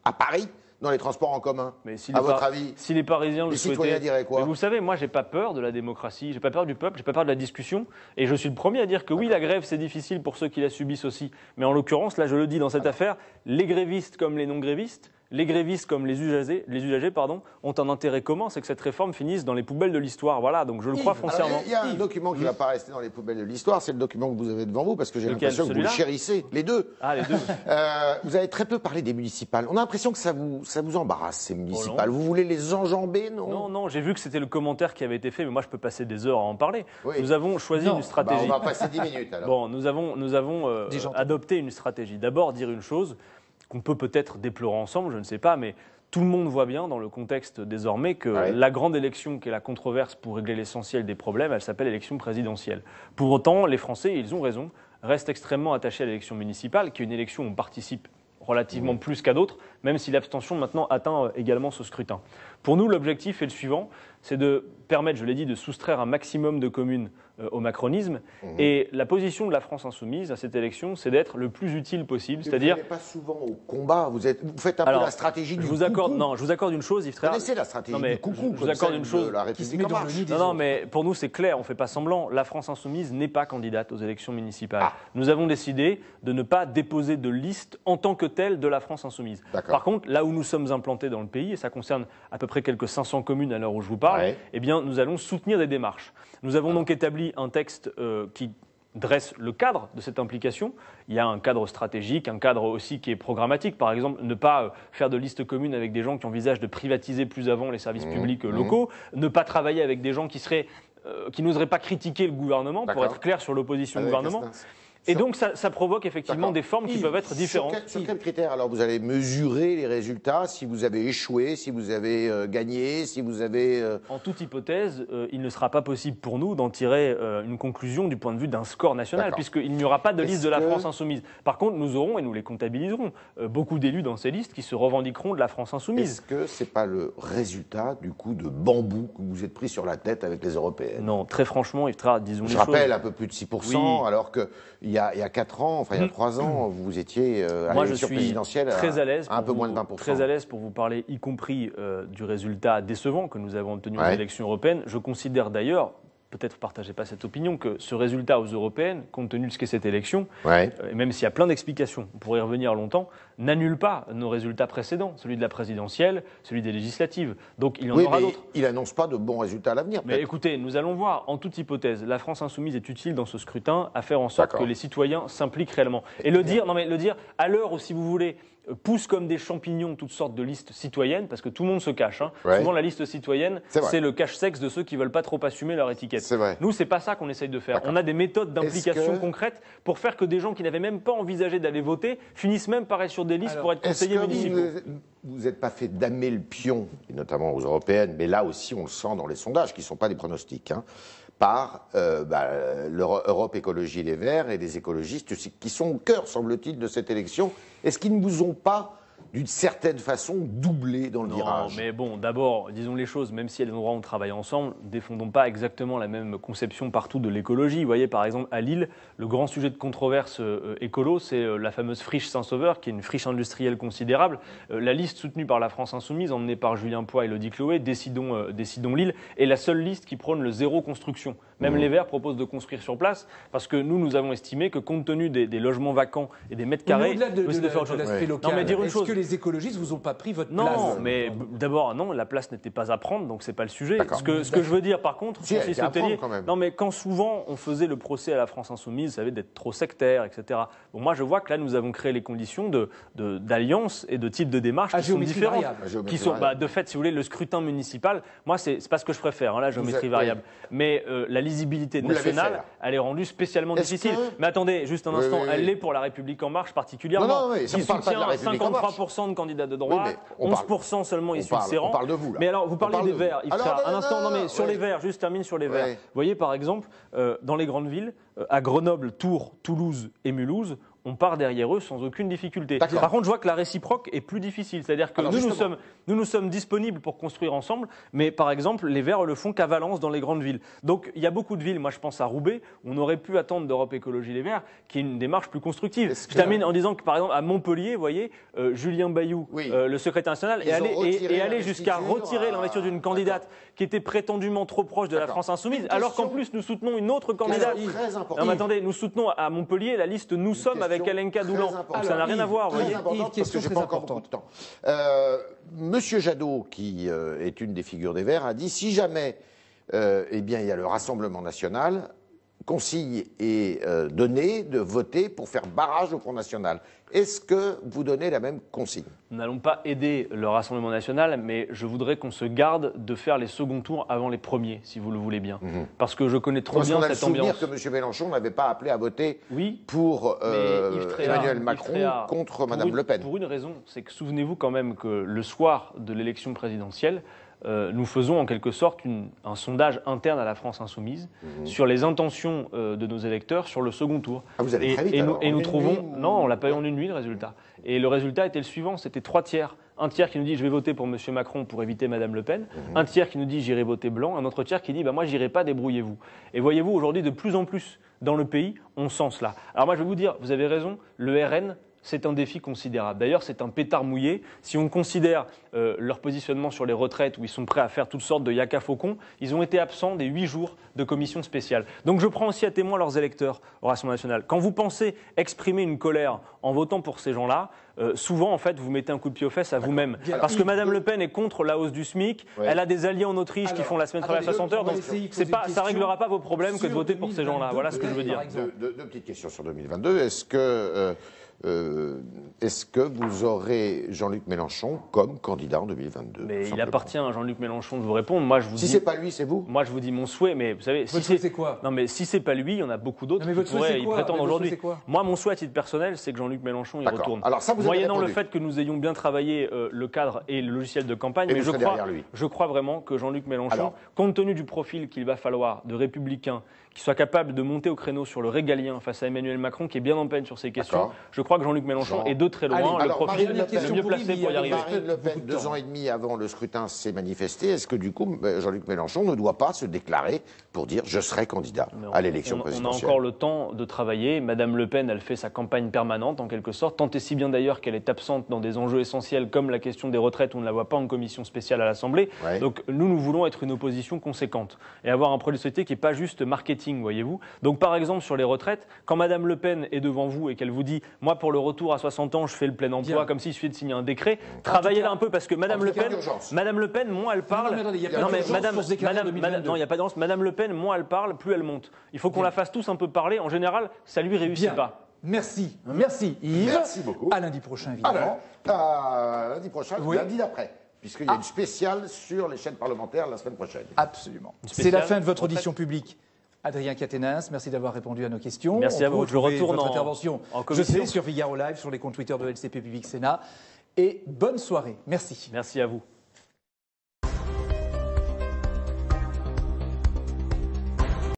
Speaker 7: à Paris, dans les transports en commun.
Speaker 2: Mais si
Speaker 7: à votre avis,
Speaker 2: si les Parisiens le
Speaker 7: les
Speaker 2: souhaitaient,
Speaker 7: citoyens diraient quoi?
Speaker 2: Mais vous savez, moi, j'ai pas peur de la démocratie, j'ai pas peur du peuple, j'ai pas peur de la discussion, et je suis le premier à dire que oui, la grève c'est difficile pour ceux qui la subissent aussi. Mais en l'occurrence, là, je le dis dans cette affaire, les grévistes comme les non-grévistes, les grévistes comme les usagers, ont un intérêt commun, c'est que cette réforme finisse dans les poubelles de l'histoire. Voilà, donc je le crois
Speaker 7: Alors,
Speaker 2: foncièrement.
Speaker 7: il y a un document qui ne va pas rester dans les poubelles de l'histoire, c'est le document que vous avez devant vous, parce que j'ai
Speaker 2: Lequel,
Speaker 7: l'impression que vous le
Speaker 2: celui-là
Speaker 7: chérissez, les deux.
Speaker 2: Ah, les deux.
Speaker 7: Vous avez très peu parlé des municipales. On a l'impression que ça vous embarrasse, ces municipales. Vous voulez les enjamber, non?
Speaker 2: Non, j'ai vu que c'était le commentaire qui avait été fait, mais moi je peux passer des heures à en parler.
Speaker 7: Oui.
Speaker 2: Nous avons choisi
Speaker 1: Non.
Speaker 2: une stratégie.
Speaker 7: Bah, on va passer 10 minutes, alors.
Speaker 2: Bon, nous avons
Speaker 1: Des gens.
Speaker 2: adopté une stratégie. D'abord, dire une chose qu'on peut peut-être déplorer ensemble, je ne sais pas, mais tout le monde voit bien dans le contexte désormais que
Speaker 7: Ouais.
Speaker 2: la grande élection qui est la controverse pour régler l'essentiel des problèmes, elle s'appelle l'élection présidentielle. Pour autant, les Français, et ils ont raison, restent extrêmement attachés à l'élection municipale, qui est une élection où on participe relativement plus qu'à d'autres, même si l'abstention maintenant atteint également ce scrutin. Pour nous, l'objectif est le suivant, c'est de permettre, je l'ai dit, de soustraire un maximum de communes au macronisme. Et la position de la France insoumise à cette élection, c'est d'être le plus utile possible, c'est-à-dire...
Speaker 7: Vous n'allez pas souvent au combat, vous faites un peu
Speaker 2: Alors,
Speaker 7: la stratégie du
Speaker 2: je vous accorde,
Speaker 7: coucou.
Speaker 2: non, je vous accorde une chose, Yves
Speaker 7: Vous
Speaker 2: Tréhard.
Speaker 7: connaissez la stratégie
Speaker 2: Non, mais
Speaker 7: du coucou,
Speaker 2: je vous
Speaker 7: comme
Speaker 2: accorde
Speaker 7: celle
Speaker 2: une chose
Speaker 7: de la
Speaker 1: qui se
Speaker 7: République
Speaker 1: met
Speaker 7: en
Speaker 1: dans le
Speaker 7: marche.
Speaker 1: nid des
Speaker 2: Non,
Speaker 1: autres.
Speaker 2: mais pour nous, c'est clair, on ne fait pas semblant. La France insoumise n'est pas candidate aux élections municipales. Nous avons décidé de ne pas déposer de liste en tant que telle de la France insoumise.
Speaker 7: D'accord.
Speaker 2: Par contre, là où nous sommes implantés dans le pays, et ça concerne à peu près quelques 500 communes à l'heure où je vous parle,
Speaker 7: Ouais.
Speaker 2: eh bien, nous allons soutenir des démarches. Nous avons donc établi un texte qui dresse le cadre de cette implication. Il y a un cadre stratégique, un cadre aussi qui est programmatique. Par exemple, ne pas faire de liste commune avec des gens qui envisagent de privatiser plus avant les services publics locaux, ne pas travailler avec des gens qui n'oseraient pas critiquer le gouvernement, pour
Speaker 7: D'accord.
Speaker 2: être clair sur l'opposition au
Speaker 7: Avec
Speaker 2: gouvernement.
Speaker 7: Castains.
Speaker 2: Et donc, ça provoque effectivement
Speaker 7: D'accord.
Speaker 2: des formes qui
Speaker 7: Yves,
Speaker 2: peuvent être différentes.
Speaker 7: Sur quels critères alors vous allez mesurer les résultats, si vous avez échoué, si vous avez gagné, si vous avez...
Speaker 2: En toute hypothèse, il ne sera pas possible pour nous d'en tirer une conclusion du point de vue d'un score national,
Speaker 7: D'accord.
Speaker 2: puisqu'il n'y aura pas de liste
Speaker 7: Est-ce
Speaker 2: de la
Speaker 7: que-
Speaker 2: France insoumise. Par contre, nous aurons, et nous les comptabiliserons, beaucoup d'élus dans ces listes qui se revendiqueront de la France insoumise.
Speaker 7: Est-ce que c'est pas le résultat du coup de bambou que vous êtes pris sur la tête avec les européennes?
Speaker 2: Non, très franchement, Yves Tréhard, disons
Speaker 7: Je
Speaker 2: les choses.
Speaker 7: rappelle un peu plus de 6%,
Speaker 2: Oui.
Speaker 7: alors qu'il y a 4 ans, enfin il y a 3 ans, vous étiez à
Speaker 2: Moi, je
Speaker 7: l'élection
Speaker 2: suis
Speaker 7: présidentielle
Speaker 2: très à l'aise
Speaker 7: à un
Speaker 2: pour
Speaker 7: peu
Speaker 2: vous-
Speaker 7: moins de 20%.
Speaker 2: Très à l'aise pour vous parler, y compris du résultat décevant que nous avons obtenu aux
Speaker 7: Ouais.
Speaker 2: élections européennes. Je considère d'ailleurs, peut-être partagez pas cette opinion, que ce résultat aux européennes, compte tenu de ce qu'est cette élection,
Speaker 7: Ouais.
Speaker 2: et même s'il y a plein d'explications, on pourrait y revenir longtemps, n'annule pas nos résultats précédents, celui de la présidentielle, celui des législatives. Donc il y en
Speaker 7: Oui,
Speaker 2: aura
Speaker 7: mais
Speaker 2: d'autres.
Speaker 7: il annonce pas de bons résultats à l'avenir.
Speaker 2: Mais
Speaker 7: peut-être.
Speaker 2: écoutez, nous allons voir, en toute hypothèse, la France insoumise est utile dans ce scrutin à faire en sorte
Speaker 7: D'accord.
Speaker 2: que les citoyens s'impliquent réellement. Et le dire, non mais le dire à l'heure où, si vous voulez, poussent comme des champignons toutes sortes de listes citoyennes, parce que tout le monde se cache.
Speaker 7: Ouais.
Speaker 2: Souvent, la liste citoyenne, c'est le cache-sexe de ceux qui ne veulent pas trop assumer leur étiquette.
Speaker 7: C'est vrai.
Speaker 2: Nous, c'est pas ça qu'on essaye de faire. On a des méthodes d'implication concrètes pour faire que des gens qui n'avaient même pas envisagé d'aller voter finissent même par être sur des listes pour être conseillers municipaux.
Speaker 7: Vous n'êtes pas fait damer le pion, et notamment aux européennes, mais là aussi on le sent dans les sondages, qui ne sont pas des pronostics, par l'Europe Écologie Les Verts et les écologistes qui sont au cœur, semble-t-il, de cette élection. Est-ce qu'ils ne vous ont pas, d'une certaine façon, doublé dans le virage?
Speaker 2: Non, mais bon, d'abord, disons les choses, même si à des endroits où on travaille ensemble, défendons pas exactement la même conception partout de l'écologie. Vous voyez, par exemple, à Lille, le grand sujet de controverse écolo, c'est la fameuse friche Saint-Sauveur, qui est une friche industrielle considérable. La liste soutenue par la France Insoumise, emmenée par Julien Poix et Elodie Chloé, Décidons Lille, est la seule liste qui prône le zéro construction. Même les Verts proposent de construire sur place, parce que nous avons estimé que, compte tenu des logements vacants et des mètres carrés,
Speaker 1: au-delà de l'aspect local,
Speaker 2: non, mais dire une chose,
Speaker 1: est-ce que les écologistes vous ont pas pris votre place?
Speaker 2: Non, mais d'abord, non, la place n'était pas à prendre, donc c'est pas le sujet. Ce que je veux dire, par contre, Francis Letellier, non, mais quand souvent on faisait le procès à la France Insoumise, vous savez, d'être trop sectaire, etc. Bon, moi, je vois que là, nous avons créé les conditions d'alliance et de type de démarche qui sont différentes. Qui sont, de fait, si vous voulez, le scrutin municipal, moi, c'est pas ce que je préfère, la géométrie variable. Mais la lisibilité nationale, elle est rendue spécialement difficile. Mais attendez, juste un instant, elle l'est pour La République En Marche particulièrement, qui soutient 53% de candidats de droite, 11% seulement issus de Serran.
Speaker 7: On parle de vous, là.
Speaker 2: Mais alors, vous parlez des Verts. Un instant, non, mais sur les Verts, juste termine sur les Verts. Vous voyez, par exemple, dans les grandes villes, à Grenoble, Tours, Toulouse et Mulhouse, on part derrière eux sans aucune difficulté. Par contre, je vois que la réciproque est plus difficile. C'est-à-dire que nous sommes disponibles pour construire ensemble, mais par exemple, les Verts le font qu'à Valence, dans les grandes villes. Donc, il y a beaucoup de villes, moi je pense à Roubaix, où on aurait pu attendre d'Europe Écologie Les Verts, qui est une démarche plus constructive. Je termine en disant que, par exemple, à Montpellier, vous voyez, Julien Bayou, le secrétaire national, est allé jusqu'à retirer l'investiture d'une candidate qui était prétendument trop proche de la France Insoumise, alors qu'en plus, nous soutenons une autre candidate. Non, mais attendez, nous soutenons à Montpellier la liste Nous Sommes avec Alenka Doulan. Donc ça n'a rien à voir, vous voyez.
Speaker 7: Question très importante. Monsieur Jadot, qui est une des figures des Verts, a dit si jamais il y a le Rassemblement national, consigne est donnée de voter pour faire barrage au Front national. Est-ce que vous donnez la même consigne?
Speaker 2: Nous n'allons pas aider le Rassemblement national, mais je voudrais qu'on se garde de faire les seconds tours avant les premiers, si vous le voulez bien. Parce que je connais trop bien cette ambiance.
Speaker 7: Que M. Mélenchon n'avait pas appelé à voter pour Emmanuel Macron contre Mme Le Pen.
Speaker 2: Pour une raison, c'est que souvenez-vous quand même que le soir de l'élection présidentielle, nous faisons en quelque sorte un sondage interne à la France Insoumise sur les intentions de nos électeurs sur le second tour.
Speaker 7: Ah, vous allez très vite,
Speaker 2: et nous trouvons... Non, on l'a pas eu en une nuit, le résultat. Et le résultat était le suivant, c'était 3 tiers. Un tiers qui nous dit je vais voter pour M. Macron pour éviter Mme Le Pen, un tiers qui nous dit j'irai voter blanc, un autre tiers qui dit moi j'irai pas, débrouillez-vous. Et voyez-vous, aujourd'hui, de plus en plus dans le pays, on sent cela. Alors moi je vais vous dire, vous avez raison, le RN, c'est un défi considérable. D'ailleurs, c'est un pétard mouillé. Si on considère leur positionnement sur les retraites, où ils sont prêts à faire toutes sortes de yaka faucons, ils ont été absents des 8 jours de commission spéciale. Donc je prends aussi à témoin leurs électeurs au Rassemblement national. Quand vous pensez exprimer une colère en votant pour ces gens-là, souvent, en fait, vous mettez un coup de pied aux fesses à vous-même. Parce que Mme Le Pen est contre la hausse du SMIC, elle a des alliés en Autriche qui font la semaine de travail à 60 heures, donc ça ne réglera pas vos problèmes que de voter pour ces gens-là. Voilà ce que je veux dire.
Speaker 7: Deux petites questions sur 2022. Est-ce que vous aurez Jean-Luc Mélenchon comme candidat en 2022?
Speaker 2: Mais il appartient à Jean-Luc Mélenchon de vous répondre. Moi, je vous dis,
Speaker 7: c'est pas lui, c'est vous?
Speaker 2: Moi, je vous dis mon souhait, mais vous savez,
Speaker 1: c'est quoi?
Speaker 2: Non, mais si c'est pas lui, il y en a beaucoup d'autres qui pourraient y prétendre aujourd'hui. Moi, mon souhait à titre personnel, c'est que Jean-Luc Mélenchon y retourne.
Speaker 7: Alors ça,
Speaker 2: moyennant le fait que nous ayons bien travaillé le cadre et le logiciel de campagne, mais je crois vraiment que Jean-Luc Mélenchon, compte tenu du profil qu'il va falloir de républicain, qui soit capable de monter au créneau sur le régalien face à Emmanuel Macron, qui est bien en peine sur ces questions, je crois que Jean-Luc Mélenchon est de très loin le profil le mieux placé pour y arriver.
Speaker 7: Marine Le Pen, 2 ans et demi avant le scrutin, s'est manifesté. Est-ce que du coup, Jean-Luc Mélenchon ne doit pas se déclarer pour dire « je serai candidat à l'élection présidentielle »
Speaker 2: On a encore le temps de travailler. Madame Le Pen, elle fait sa campagne permanente, en quelque sorte, tant et si bien d'ailleurs qu'elle est absente dans des enjeux essentiels comme la question des retraites, où on ne la voit pas en commission spéciale à l'Assemblée. Donc nous voulons être une opposition conséquente et avoir un projet de société qui n'est pas juste marketing, voyez-vous. Donc par exemple, sur les retraites, quand Madame Le Pen est devant vous et qu'elle vous dit « moi, pour le retour à 60 ans, je fais le plein emploi », comme s'il suffit de signer un décret, travaillez là un peu, parce que Madame Le Pen, moins elle parle... Non, mais il n'y a pas d'urgence. Madame Le Pen, moins elle parle, plus elle monte. Il faut qu'on la fasse tous un peu parler. En général, ça lui réussit pas.
Speaker 1: Merci. Merci Yves.
Speaker 7: Merci beaucoup.
Speaker 1: À lundi prochain, évidemment.
Speaker 7: Lundi prochain,
Speaker 1: Oui.
Speaker 7: lundi d'après, puisqu'il y a une spéciale sur les chaînes parlementaires la semaine prochaine.
Speaker 1: Absolument.
Speaker 2: spéciale
Speaker 1: C'est la fin de votre
Speaker 2: retraite.
Speaker 1: audition publique. Adrien Caténins, merci d'avoir répondu à nos questions.
Speaker 2: Merci
Speaker 1: On
Speaker 2: à
Speaker 1: peut
Speaker 2: vous. Je
Speaker 1: retrouver
Speaker 2: retourne
Speaker 1: votre
Speaker 2: en
Speaker 1: intervention, je
Speaker 2: commission.
Speaker 1: sais, sur Figaro Live, sur les comptes Twitter de LCP Public Sénat. Et bonne soirée. Merci.
Speaker 2: Merci à vous.